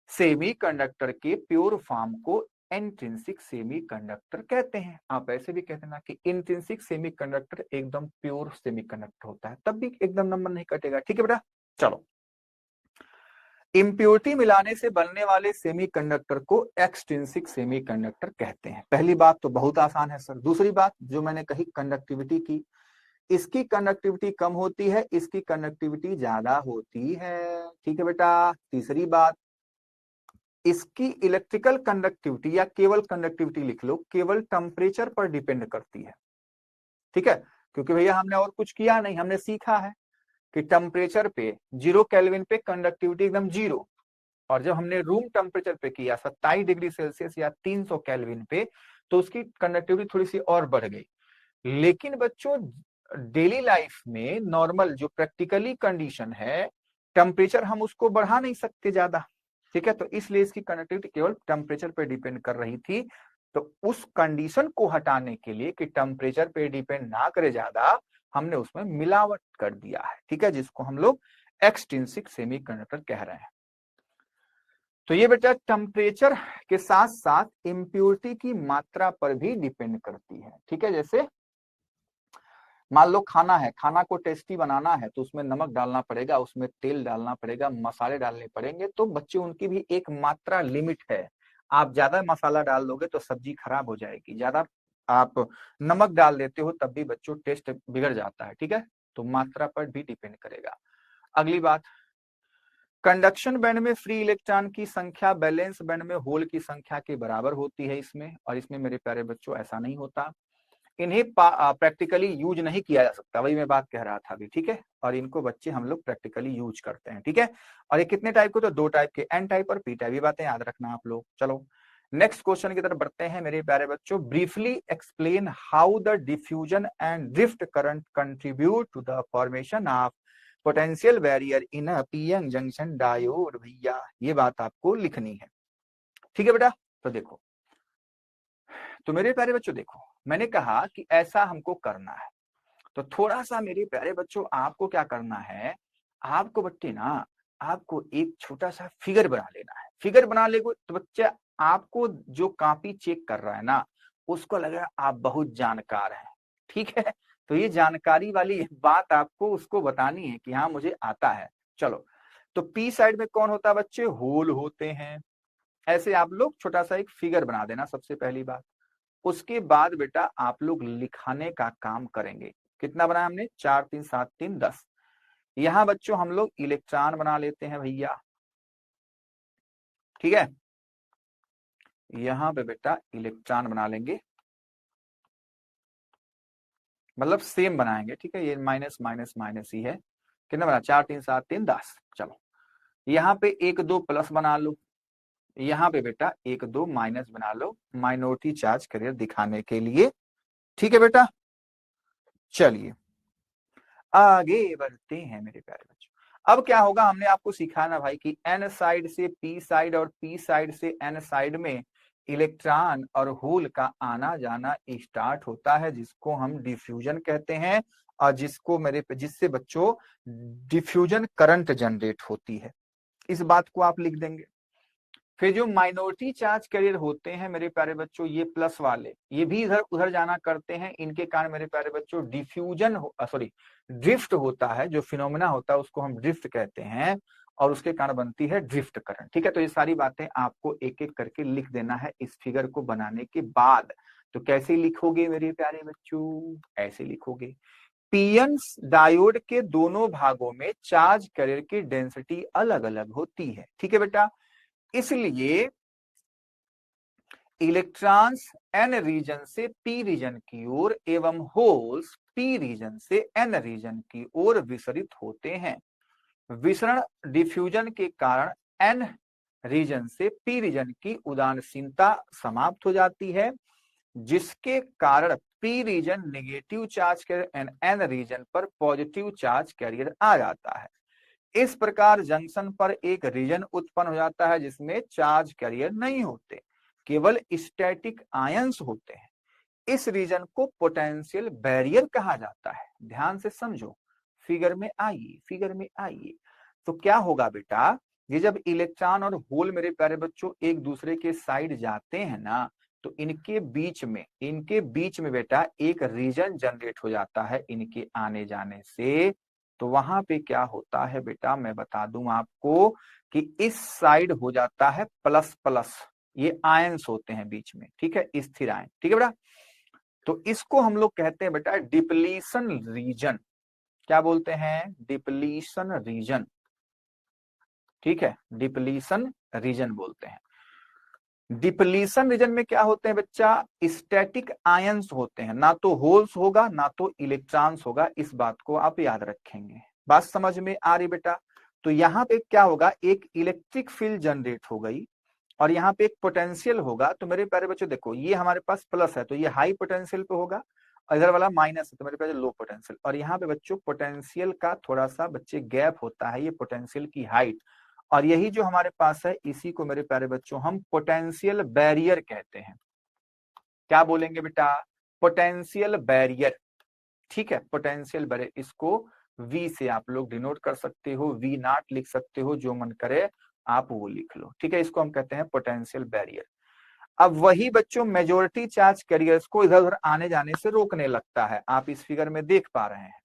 सेमीकंडक्टर के प्योर फॉर्म को इंट्रिंसिक सेमीकंडक्टर कहते हैं। आप ऐसे भी कहते हैं ना कि इंट्रिंसिक सेमीकंडक्टर एकदम प्योर सेमीकंडक्टर होता है, तब भी एकदम नंबर नहीं कटेगा। ठीक है बेटा, चलो। इम्प्योरिटी मिलाने से बनने वाले सेमीकंडक्टर को एक्सट्रिंसिक सेमीकंडक्टर कहते हैं। पहली बात तो बहुत आसान है सर। दूसरी बात जो मैंने कही कंडक्टिविटी की, इसकी कंडक्टिविटी कम होती है, इसकी कंडक्टिविटी ज्यादा होती है। ठीक है बेटा। तीसरी बात, इसकी इलेक्ट्रिकल कंडक्टिविटी या केवल कंडक्टिविटी लिख लो, केवल टेम्परेचर पर डिपेंड करती है। ठीक है, क्योंकि भैया हमने और कुछ किया नहीं, हमने सीखा है कि टेम्परेचर पे 0 केल्विन पे कंडक्टिविटी एकदम 0, और जब हमने रूम टेम्परेचर पे किया 27 डिग्री सेल्सियस या 300 केल्विन पे, तो उसकी कंडक्टिविटी थोड़ी सी और बढ़ गई। लेकिन बच्चों, डेली लाइफ में नॉर्मल जो प्रैक्टिकली कंडीशन है, टेम्परेचर हम उसको बढ़ा नहीं सकते ज्यादा। ठीक है, तो इसलिए इसकी कंडक्टिविटी केवल टेम्परेचर पे डिपेंड कर रही थी। तो उस कंडीशन को हटाने के लिए कि टेम्परेचर पे डिपेंड ना करे ज्यादा, हमने उसमें मिलावट कर दिया है। ठीक है, जिसको हम लोग एक्सट्रिंसिक सेमीकंडक्टर कह रहे हैं। तो ये बेटा टेम्परेचर के साथ साथ इम्प्योरिटी की मात्रा पर भी डिपेंड करती है। ठीक है, जैसे मान लो खाना है, खाना को टेस्टी बनाना है तो उसमें नमक डालना पड़ेगा, उसमें तेल डालना पड़ेगा, मसाले डालने पड़ेंगे, तो बच्चे उनकी भी एक मात्रा लिमिट है। आप ज्यादा मसाला डाल दोगे तो सब्जी खराब हो जाएगी, ज्यादा आप नमक डाल देते हो तब भी बच्चों टेस्ट बिगड़ जाता है। ठीक है, तो मात्रा पर भी डिपेंड करेगा। अगली बात, कंडक्शन बैंड में फ्री इलेक्ट्रॉन की संख्या बैलेंस बैंड में होल की संख्या के बराबर होती है इसमें, और इसमें मेरे प्यारे बच्चों ऐसा नहीं होता। इन्हें प्रैक्टिकली यूज नहीं किया जा सकता, वही मैं बात कह रहा था अभी। ठीक है, और इनको बच्चे हम लोग प्रैक्टिकली यूज करते हैं। ठीक है, और ये कितने टाइप के? तो 2 टाइप के, एन टाइप और पी टाइप। ये बातें याद रखना आप लोग। चलो नेक्स्ट क्वेश्चन की तरफ बढ़ते हैं मेरे प्यारे बच्चों। Briefly explain how the diffusion and drift current contribute to the formation of potential barrier in a PN junction diode. भैया ये बात आपको लिखनी है। ठीक है बेटा, तो देखो, तो मेरे प्यारे बच्चों देखो, मैंने कहा कि ऐसा हमको करना है, तो थोड़ा सा मेरे प्यारे बच्चों आपको क्या करना है, आपको बच्चे ना, आपको एक छोटा सा फिगर बना लेना है। फिगर बना ले तो बच्चे, आपको जो कॉपी चेक कर रहा है ना, उसको लगेगा आप बहुत जानकार हैं। ठीक है, तो ये जानकारी वाली बात आपको उसको बतानी है कि हाँ मुझे आता है। चलो, तो पी साइड में कौन होता है बच्चे? होल होते हैं। ऐसे आप लोग छोटा सा एक फिगर बना देना, सबसे पहली बात। उसके बाद बेटा आप लोग लिखाने का काम करेंगे। कितना बनाया हमने? 4 3 7 3 10। यहां बच्चों हम लोग इलेक्ट्रॉन बना लेते हैं भैया। ठीक है, यहां पे बेटा इलेक्ट्रॉन बना लेंगे, मतलब सेम बनाएंगे। ठीक है, ये माइनस माइनस माइनस ही है। कितना बना, 4 3 7 3 10। चलो यहाँ पे 1 2 प्लस बना लो, यहाँ पे बेटा 1 2 माइनस बना लो, माइनॉरिटी चार्ज कैरियर दिखाने के लिए। ठीक है बेटा, चलिए आगे बढ़ते हैं मेरे प्यारे बच्चों। अब क्या होगा, हमने आपको सिखाया ना भाई कि एन साइड से पी साइड और पी साइड से एन साइड में इलेक्ट्रॉन और होल का आना जाना स्टार्ट होता है, जिसको हम डिफ्यूजन कहते हैं, और जिससे बच्चों डिफ्यूजन करंट जनरेट होती है। इस बात को आप लिख देंगे। फिर जो माइनॉरिटी चार्ज कैरियर होते हैं मेरे प्यारे बच्चों, ये प्लस वाले, ये भी इधर उधर जाना करते हैं। इनके कारण मेरे प्यारे बच्चों डिफ्यूजन सॉरी ड्रिफ्ट होता है, जो फिनोमेना होता है उसको हम ड्रिफ्ट कहते हैं, और उसके कारण बनती है ड्रिफ्ट करंट। ठीक है, तो ये सारी बातें आपको एक एक करके लिख देना है इस फिगर को बनाने के बाद। तो कैसे लिखोगे मेरे प्यारे बच्चों, ऐसे लिखोगे, पीएन डायोड के दोनों भागों में चार्ज कैरियर की डेंसिटी अलग अलग होती है। ठीक है बेटा, इसलिए इलेक्ट्रॉन्स एन रीजन से पी रीजन की ओर एवं होल्स पी रीजन से एन रीजन की ओर विसरित होते हैं। विसरण डिफ्यूजन के कारण एन रीजन से पी रीजन की उदासीनता समाप्त हो जाती है, जिसके कारण P region negative charge carrier N region पर पॉजिटिव चार्ज कैरियर आ जाता है। इस प्रकार जंक्शन पर एक रीजन उत्पन्न हो जाता है जिसमें चार्ज कैरियर नहीं होते, केवल स्टैटिक आयंस होते हैं। इस रीजन को पोटेंशियल बैरियर कहा जाता है। ध्यान से समझो, फिगर में आइए, फिगर में आइए। तो क्या होगा बेटा, ये जब इलेक्ट्रॉन और होल मेरे प्यारे बच्चों एक दूसरे के साइड जाते हैं ना, तो इनके बीच में बेटा एक रीजन जनरेट हो जाता है इनके आने जाने से। तो वहां पे क्या होता है बेटा, मैं बता दूं आपको कि इस साइड हो जाता है प्लस प्लस, ये आयंस होते हैं बीच में। ठीक है, स्थिर आयन। ठीक है बेटा, तो इसको हम लोग कहते हैं बेटा डिप्लीशन रीजन। क्या बोलते हैं, डिप्लीशन रीजन। ठीक है, डिप्लीशन रीजन बोलते हैं। डिप्लीशन रीजन में क्या होते हैं बच्चा, स्टैटिक आयंस होते हैं, ना तो होल्स होगा ना तो इलेक्ट्रॉन्स होगा। इस बात को आप याद रखेंगे। बात समझ में आ रही बेटा। तो यहाँ पे क्या होगा, एक इलेक्ट्रिक फील्ड जनरेट हो गई और यहाँ पे एक पोटेंशियल होगा। तो मेरे प्यारे बच्चों देखो, ये हमारे पास प्लस है तो ये हाई पोटेंशियल पे होगा, और इधर वाला माइनस है तो मेरे पास लो पोटेंशियल। और यहाँ पे बच्चों पोटेंशियल का थोड़ा सा बच्चे गैप होता है, ये पोटेंशियल की हाइट, और यही जो हमारे पास है इसी को मेरे प्यारे बच्चों हम पोटेंशियल बैरियर कहते हैं। क्या बोलेंगे बेटा, पोटेंशियल बैरियर। ठीक है, पोटेंशियल बैरियर, इसको V से आप लोग डिनोट कर सकते हो, V0 लिख सकते हो, जो मन करे आप वो लिख लो। ठीक है, इसको हम कहते हैं पोटेंशियल बैरियर। अब वही बच्चों मेजोरिटी चार्ज कैरियर्स को इधर उधर आने जाने से रोकने लगता है। आप इस फिगर में देख पा रहे हैं,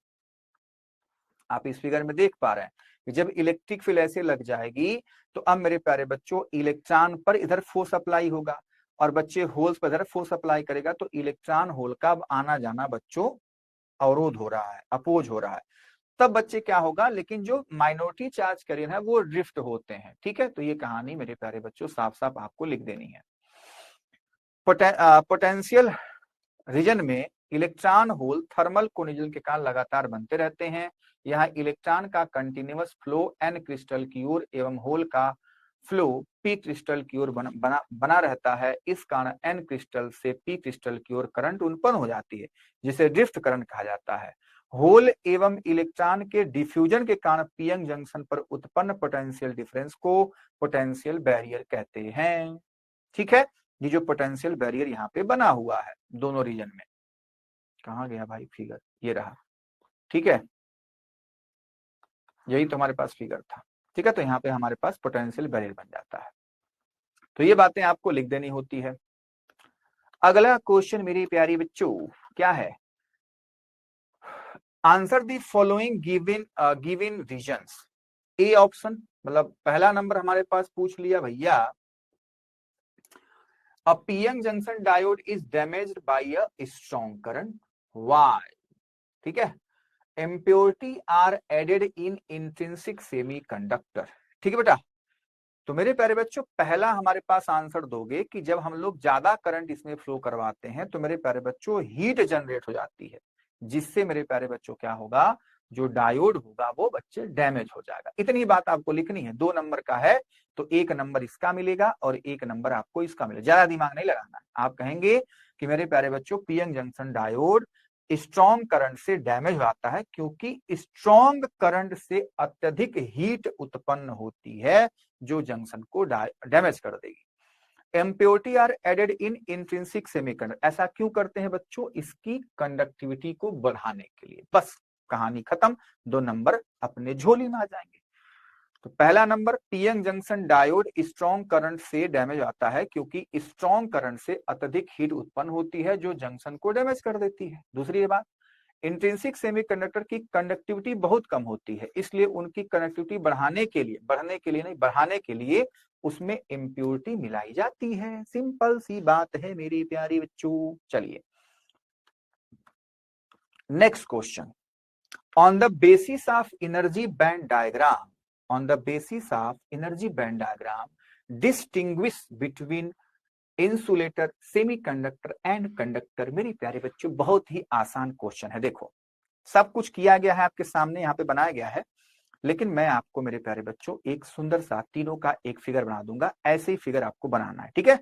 आप इस फिगर में देख पा रहे हैं कि जब इलेक्ट्रिक फील्ड ऐसे लग जाएगी तो अब मेरे प्यारे बच्चों इलेक्ट्रॉन पर इधर फोर्स अप्लाई होगा और बच्चे होल्स पर इधर फोर्स अप्लाई करेगा, तो इलेक्ट्रॉन होल का अब आना जाना बच्चों अवरोध हो रहा है, अपोज हो रहा है। तब बच्चे क्या होगा, लेकिन जो माइनॉरिटी चार्ज कैरियर है वो ड्रिफ्ट होते हैं। ठीक है, तो ये कहानी मेरे प्यारे बच्चों साफ साफ आपको लिख देनी है। पोटेंशियल रीजन में इलेक्ट्रॉन होल थर्मल कोलिजन के कारण लगातार बनते रहते हैं। यहाँ इलेक्ट्रॉन का कंटिन्यूअस फ्लो एन क्रिस्टल की ओर एवं होल का फ्लो पी क्रिस्टल की ओर बना रहता है। इस कारण एन क्रिस्टल से पी क्रिस्टल की ओर करंट उत्पन्न हो जाती है, जिसे ड्रिफ्ट करंट कहा जाता है। होल एवं इलेक्ट्रॉन के डिफ्यूजन के कारण पीएन जंक्शन पर उत्पन्न पोटेंशियल डिफरेंस को पोटेंशियल बैरियर कहते हैं। ठीक है, ये जो पोटेंशियल बैरियर यहाँ पे बना हुआ है दोनों रीजन में, कहाँ गया भाई फिगर, ये रहा। ठीक है, यही तो हमारे पास फिगर था। ठीक है, तो यहाँ पे हमारे पास पोटेंशियल बैरियर बन जाता है। तो ये बातें आपको लिख देनी होती है। अगला क्वेश्चन मेरी प्यारी बच्चों क्या है, answer the following given reasons. A option, मतलब पहला नंबर हमारे पास पूछ लिया भैया, a p-n junction diode is damaged by a strong current. Why? ठीक है, impurity are added in intrinsic semiconductor। ठीक है बेटा, तो मेरे प्यारे बच्चों पहला हमारे पास आंसर दोगे कि जब हम लोग ज्यादा करंट इसमें फ्लो करवाते हैं तो मेरे प्यारे बच्चों हीट जनरेट हो जाती है, जिससे मेरे प्यारे बच्चों क्या होगा, जो डायोड होगा वो बच्चे डैमेज हो जाएगा। इतनी बात आपको लिखनी है। 2 नंबर का है तो 1 नंबर इसका मिलेगा और 1 नंबर आपको इसका मिलेगा। ज्यादा दिमाग नहीं लगाना है। आप कहेंगे कि मेरे प्यारे बच्चों PN junction diode strong current से डैमेज हो जाता है क्योंकि स्ट्रॉन्ग करंट से अत्यधिक हीट उत्पन्न होती है जो जंक्शन को डैमेज कर देगी। Impurity are added in intrinsic semiconductor. ऐसा क्यों करते हैं बच्चों? इसकी कंडक्टिविटी को बढ़ाने के लिए। बस कहानी खत्म। 2 नंबर अपने झोली में आ जाएंगे। तो पहला number, PN junction diode strong current से डैमेज आता है क्योंकि स्ट्रॉन्ग करंट से अत्यधिक हीट उत्पन्न होती है जो जंक्शन को डैमेज कर देती है। दूसरी बात, इंट्रिंसिक सेमीकंडक्टर की कंडक्टिविटी बहुत कम होती है, इसलिए उनकी कंडक्टिविटी बढ़ने के लिए उसमें इम्प्योरिटी मिलाई जाती है। सिंपल सी बात है मेरी प्यारी बच्चों। चलिए next question. On the basis of energy band diagram, on the basis of energy band diagram distinguish between insulator, semiconductor and conductor. मेरी प्यारे बच्चों बहुत ही आसान क्वेश्चन है। देखो सब कुछ किया गया है आपके सामने, यहाँ पे बनाया गया है, लेकिन मैं आपको मेरे प्यारे बच्चों एक सुंदर सा तीनों का एक फिगर बना दूंगा। ऐसे ही फिगर आपको बनाना है, ठीक है?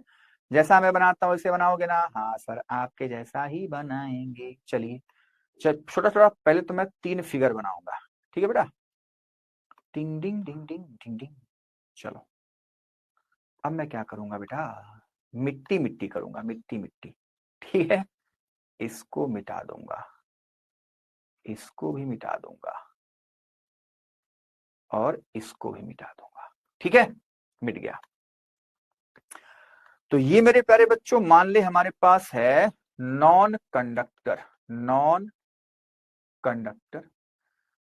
जैसा मैं बनाता हूं वैसे बनाओगे ना? हाँ सर आपके जैसा ही बनाएंगे। चलिए छोटा छोटा पहले तो मैं 3 फिगर बनाऊंगा, ठीक है बेटा? टिंग डिंग डिंग डिंग डिंग डिंग। चलो अब मैं क्या करूंगा बेटा, मिट्टी मिट्टी करूंगा, मिट्टी मिट्टी, ठीक है? इसको मिटा दूंगा, इसको भी मिटा दूंगा और इसको भी मिटा दूंगा, ठीक है? मिट गया। तो ये मेरे प्यारे बच्चों मान ले हमारे पास है नॉन कंडक्टर, नॉन कंडक्टर।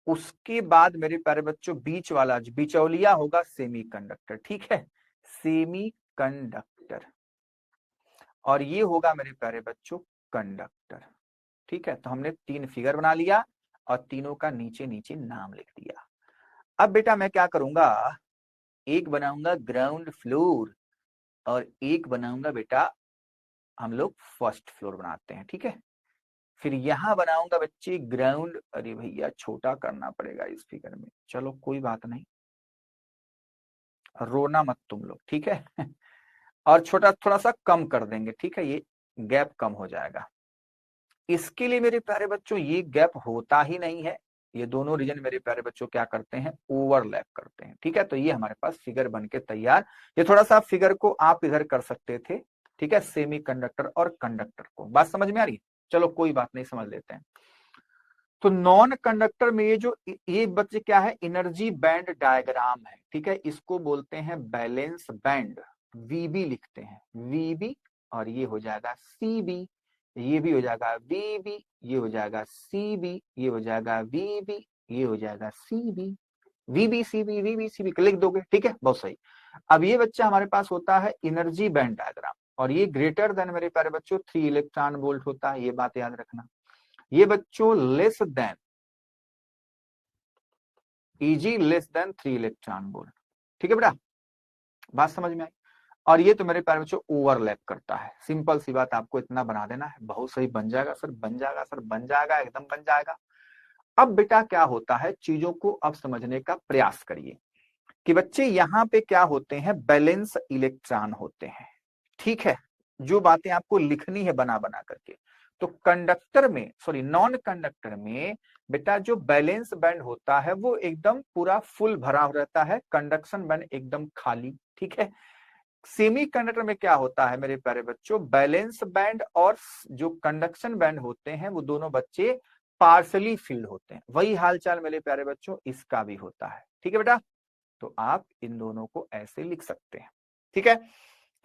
उसके बाद मेरे प्यारे बच्चों बीच वाला बिचौलिया होगा सेमी कंडक्टर, ठीक है? Semi conductor. और ये होगा मेरे प्यारे बच्चों कंडक्टर, ठीक है? तो हमने 3 फिगर बना लिया और तीनों का नीचे नीचे नाम लिख दिया। अब बेटा मैं क्या करूंगा, एक बनाऊंगा ग्राउंड फ्लोर और एक बनाऊंगा बेटा, हम लोग फर्स्ट फ्लोर बनाते हैं, ठीक है? फिर यहां बनाऊंगा बच्चे ग्राउंड। अरे भैया छोटा करना पड़ेगा इस फिगर में, चलो कोई बात नहीं, रोना मत तुम लोग, ठीक है? और छोटा थोड़ा सा कम कर देंगे, ठीक है? ये गैप कम हो जाएगा। इसके लिए मेरे प्यारे बच्चों ये गैप होता ही नहीं है। ये दोनों रीजन मेरे प्यारे बच्चों क्या करते हैं, ओवरलैप करते हैं, ठीक है? तो ये हमारे पास फिगर बन के तैयार। ये थोड़ा सा फिगर को आप इधर कर सकते थे, ठीक है? सेमी कंडक्टर और कंडक्टर को। बात समझ में आ रही है? चलो कोई बात नहीं, समझ लेते हैं। तो नॉन कंडक्टर में ये बच्चे क्या है, एनर्जी बैंड डायग्राम है, ठीक है? इसको बोलते हैं बैलेंस बैंड, वीबी लिखते हैं, वीबी। और ये हो जाएगा सीबी, ये भी हो जाएगा वीबी, ये हो जाएगा सीबी, ये हो जाएगा वीबी, ये हो जाएगा सीबी, वीबी सीबी वीबी सीबी लिख दोगे, ठीक है? बहुत सही। अब ये बच्चा हमारे पास होता है एनर्जी बैंड डायग्राम, और ये ग्रेटर देन मेरे प्यारे बच्चों 3 इलेक्ट्रॉन वोल्ट होता है, ये बात याद रखना। ये बच्चों less than, easy less than 3 electron volt, ठीक है बेटा? बात समझ में आई? और ये तो मेरे प्यारे बच्चों ओवरलैप करता है। सिंपल सी बात, आपको इतना बना देना है, बहुत सही। बन जाएगा सर, बन जाएगा सर, बन जाएगा, एकदम बन जाएगा। अब बेटा क्या होता है, चीजों को अब समझने का प्रयास करिए कि बच्चे यहाँ पे क्या होते हैं, बैलेंस इलेक्ट्रॉन होते हैं, ठीक है? जो बातें आपको लिखनी है बना बना करके। तो कंडक्टर में, सॉरी नॉन कंडक्टर में बेटा जो बैलेंस बैंड होता है वो एकदम पूरा फुल भरा रहता है, कंडक्शन बैंड एकदम खाली, ठीक है? सेमी कंडक्टर में क्या होता है मेरे प्यारे बच्चों, बैलेंस बैंड और जो कंडक्शन बैंड होते हैं वो दोनों बच्चे पार्सली फिल्ड होते हैं। वही हालचाल मेरे प्यारे बच्चों इसका भी होता है, ठीक है बेटा? तो आप इन दोनों को ऐसे लिख सकते हैं, ठीक है?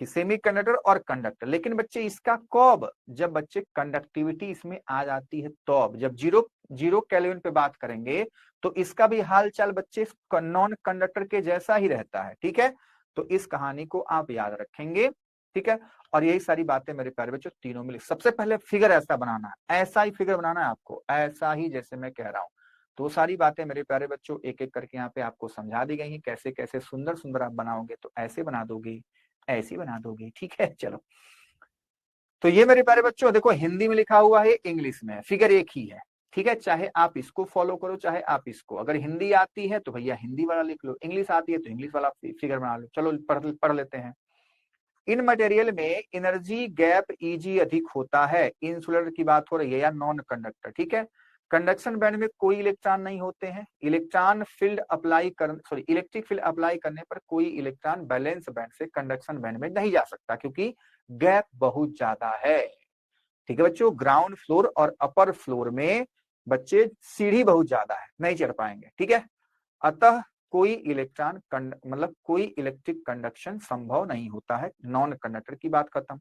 कि सेमी कंडक्टर और कंडक्टर। लेकिन बच्चे इसका कब, जब बच्चे कंडक्टिविटी इसमें आ जाती है तो, अब जब जीरो जीरो केल्विन पे बात करेंगे तो इसका भी हालचाल बच्चे नॉन कंडक्टर के जैसा ही रहता है, ठीक है? तो इस कहानी को आप याद रखेंगे, ठीक है? और यही सारी बातें मेरे प्यारे बच्चों तीनों में सबसे पहले फिगर ऐसा बनाना है, ऐसा ही फिगर बनाना है आपको, ऐसा ही जैसे मैं कह रहा हूं। तो सारी बातें मेरे प्यारे बच्चों एक एक करके यहाँ पे आपको समझा दी गई हैं, कैसे कैसे सुंदर सुंदर आप बनाओगे, तो ऐसे बना दोगे, ऐसे बना दोगे, ठीक है। चलो, तो ये मेरे प्यारे बच्चों देखो हिंदी में लिखा हुआ है, इंग्लिश में, फिगर एक ही है, ठीक है। चाहे आप इसको फॉलो करो, चाहे आप इसको, अगर हिंदी आती है तो भैया हिंदी वाला लिख लो, इंग्लिश आती है तो इंग्लिश वाला फिगर बना लो। चलो पढ़ लेते हैं। इन मटेरियल में एनर्जी गैप ईजी अधिक होता है, इंसुलेटर की बात हो रही है या नॉन कंडक्टर, ठीक है। कंडक्शन बैंड में कोई इलेक्ट्रॉन नहीं होते हैं, इलेक्ट्रिक फील्ड अप्लाई करने पर कोई इलेक्ट्रॉन बैलेंस बैंड से कंडक्शन बैंड में नहीं जा सकता, क्योंकि गैप बहुत ज्यादा है, ठीक है बच्चों। ग्राउंड फ्लोर और अपर फ्लोर में बच्चे सीढ़ी बहुत ज्यादा है, नहीं चढ़ पाएंगे, ठीक है। अतः कोई इलेक्ट्रॉन मतलब कोई इलेक्ट्रिक कंडक्शन संभव नहीं होता है, नॉन कंडक्टर की बात खत्म।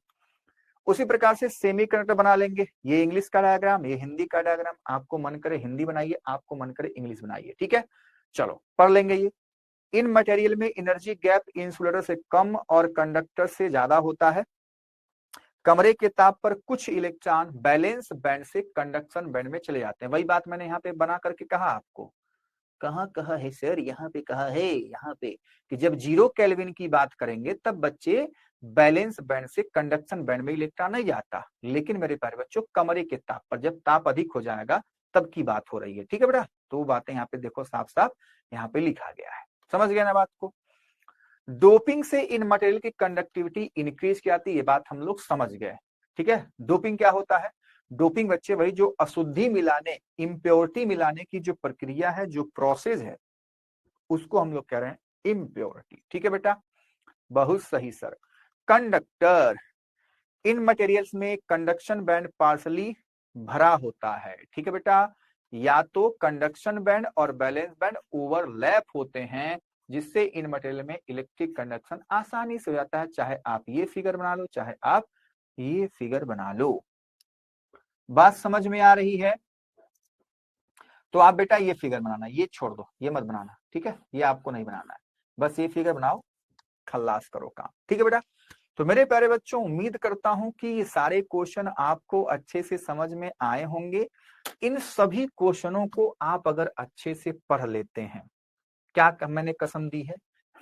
उसी प्रकार से सेमी कंडक्टर बना लेंगे, ये इंग्लिश का डायग्राम, ये हिंदी का डायग्राम, आपको मन करे हिंदी बनाइए, आपको मन करे इंग्लिश बनाइए, ठीक है। चलो पढ़ लेंगे ये। इन मटेरियल में एनर्जी गैप इंसुलेटर से कम और कंडक्टर से ज्यादा होता है। कमरे के ताप पर कुछ इलेक्ट्रॉन बैलेंस बैंड से कंडक्शन बैंड में चले जाते हैं। वही बात मैंने यहाँ पे बना करके कहा आपको, कहाँ कहा है सर, यहाँ पे कहा है, यहाँ पे कि जब 0 केल्विन की बात करेंगे तब बच्चे बैलेंस बैंड से कंडक्शन बैंड में इलेक्ट्रॉन नहीं जाता, लेकिन मेरे प्यारे बच्चों कमरे के ताप पर जब ताप अधिक हो जाएगा तब की बात हो रही है, ठीक है बेटा। तो बातें यहाँ पे देखो साफ साफ यहाँ पे लिखा गया है, समझ गया ना बात को। डोपिंग से इन मटेरियल की कंडक्टिविटी इंक्रीज की आती है, ये बात हम लोग समझ गए, ठीक है। डोपिंग क्या होता है? डोपिंग बच्चे वही जो अशुद्धि मिलाने, इम्प्योरिटी मिलाने की जो प्रक्रिया है, जो प्रोसेस है, उसको हम लोग कह रहे हैं इम्प्योरिटी, ठीक है बेटा। बहुत सही सर। कंडक्टर, इन मटेरियल्स में कंडक्शन बैंड पार्शली भरा होता है, ठीक है बेटा। या तो कंडक्शन बैंड और बैलेंस बैंड ओवरलैप होते हैं, जिससे इन मटेरियल में इलेक्ट्रिक कंडक्शन आसानी से हो जाता है। चाहे आप ये फिगर बना लो, चाहे आप ये फिगर बना लो। बात समझ में आ रही है? तो आप बेटा ये फिगर बनाना, ये छोड़ दो, ये मत बनाना, ठीक है। ये आपको नहीं बनाना है, बस ये फिगर बनाओ, खल्लास करो काम, ठीक है बेटा। तो मेरे प्यारे बच्चों उम्मीद करता हूं कि ये सारे क्वेश्चन आपको अच्छे से समझ में आए होंगे। इन सभी क्वेश्चनों को आप अगर अच्छे से पढ़ लेते हैं, क्या मैंने कसम दी है?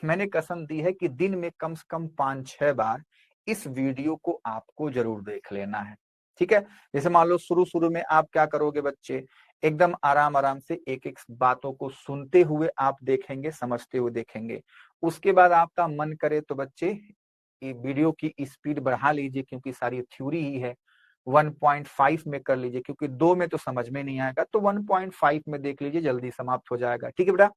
मैंने कसम दी है कि दिन में कम से कम 5-6 बार इस वीडियो को आपको जरूर देख लेना है, ठीक है। जैसे मान लो शुरू शुरू में आप क्या करोगे बच्चे, एकदम आराम आराम से एक एक बातों को सुनते हुए आप देखेंगे, समझते हुए देखेंगे। उसके बाद आपका मन करे तो बच्चे ये वीडियो की स्पीड बढ़ा लीजिए, क्योंकि सारी थ्योरी ही है। 1.5 में कर लीजिए, क्योंकि 2 में तो समझ में नहीं आएगा, तो 1.5 में देख लीजिए, जल्दी समाप्त हो जाएगा, ठीक है बेटा।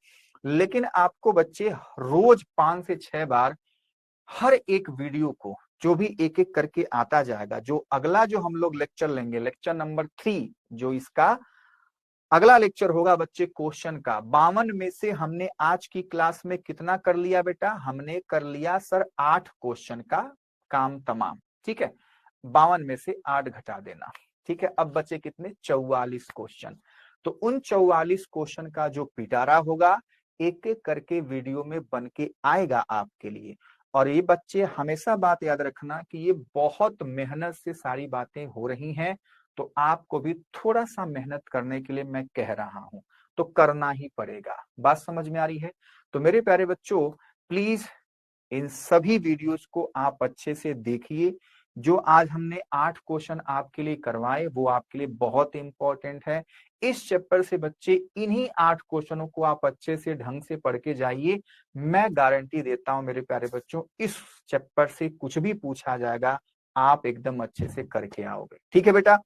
लेकिन आपको बच्चे रोज 5 से 6 बार हर एक वीडियो को, जो भी एक एक करके आता जाएगा, जो अगला जो हम लोग लेक्चर लेंगे, लेक्चर नंबर 3, जो इसका अगला लेक्चर होगा बच्चे क्वेश्चन का 52 में से हमने आज की क्लास में कितना कर लिया बेटा? हमने कर लिया सर 8 क्वेश्चन का काम तमाम, ठीक है। 52 में से 8 घटा देना, ठीक है। अब बचे कितने? 44 क्वेश्चन। तो उन 44 क्वेश्चन का जो पिटारा होगा, एक एक करके वीडियो में बन के आएगा आपके लिए। और ये बच्चे हमेशा बात याद रखना कि ये बहुत मेहनत से सारी बातें हो रही हैं, तो आपको भी थोड़ा सा मेहनत करने के लिए मैं कह रहा हूं, तो करना ही पड़ेगा। बात समझ में आ रही है? तो मेरे प्यारे बच्चों प्लीज इन सभी वीडियोस को आप अच्छे से देखिए। जो आज हमने 8 क्वेश्चन आपके लिए करवाए, वो आपके लिए बहुत इंपॉर्टेंट है। इस चैप्टर से बच्चे इन्हीं 8 क्वेश्चनों को आप अच्छे से ढंग से पढ़ के जाइए। मैं गारंटी देता हूं मेरे प्यारे बच्चों, इस चैप्टर से कुछ भी पूछा जाएगा, आप एकदम अच्छे से करके आओगे, ठीक है बेटा।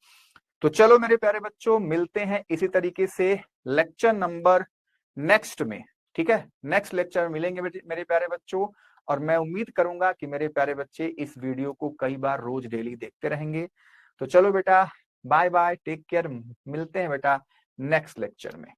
तो चलो मेरे प्यारे बच्चों मिलते हैं इसी तरीके से लेक्चर नंबर नेक्स्ट में, ठीक है। नेक्स्ट लेक्चर में मिलेंगे मेरे प्यारे बच्चों। और मैं उम्मीद करूंगा कि मेरे प्यारे बच्चे इस वीडियो को कई बार रोज डेली देखते रहेंगे। तो चलो बेटा, बाय बाय, टेक केयर, मिलते हैं बेटा नेक्स्ट लेक्चर में।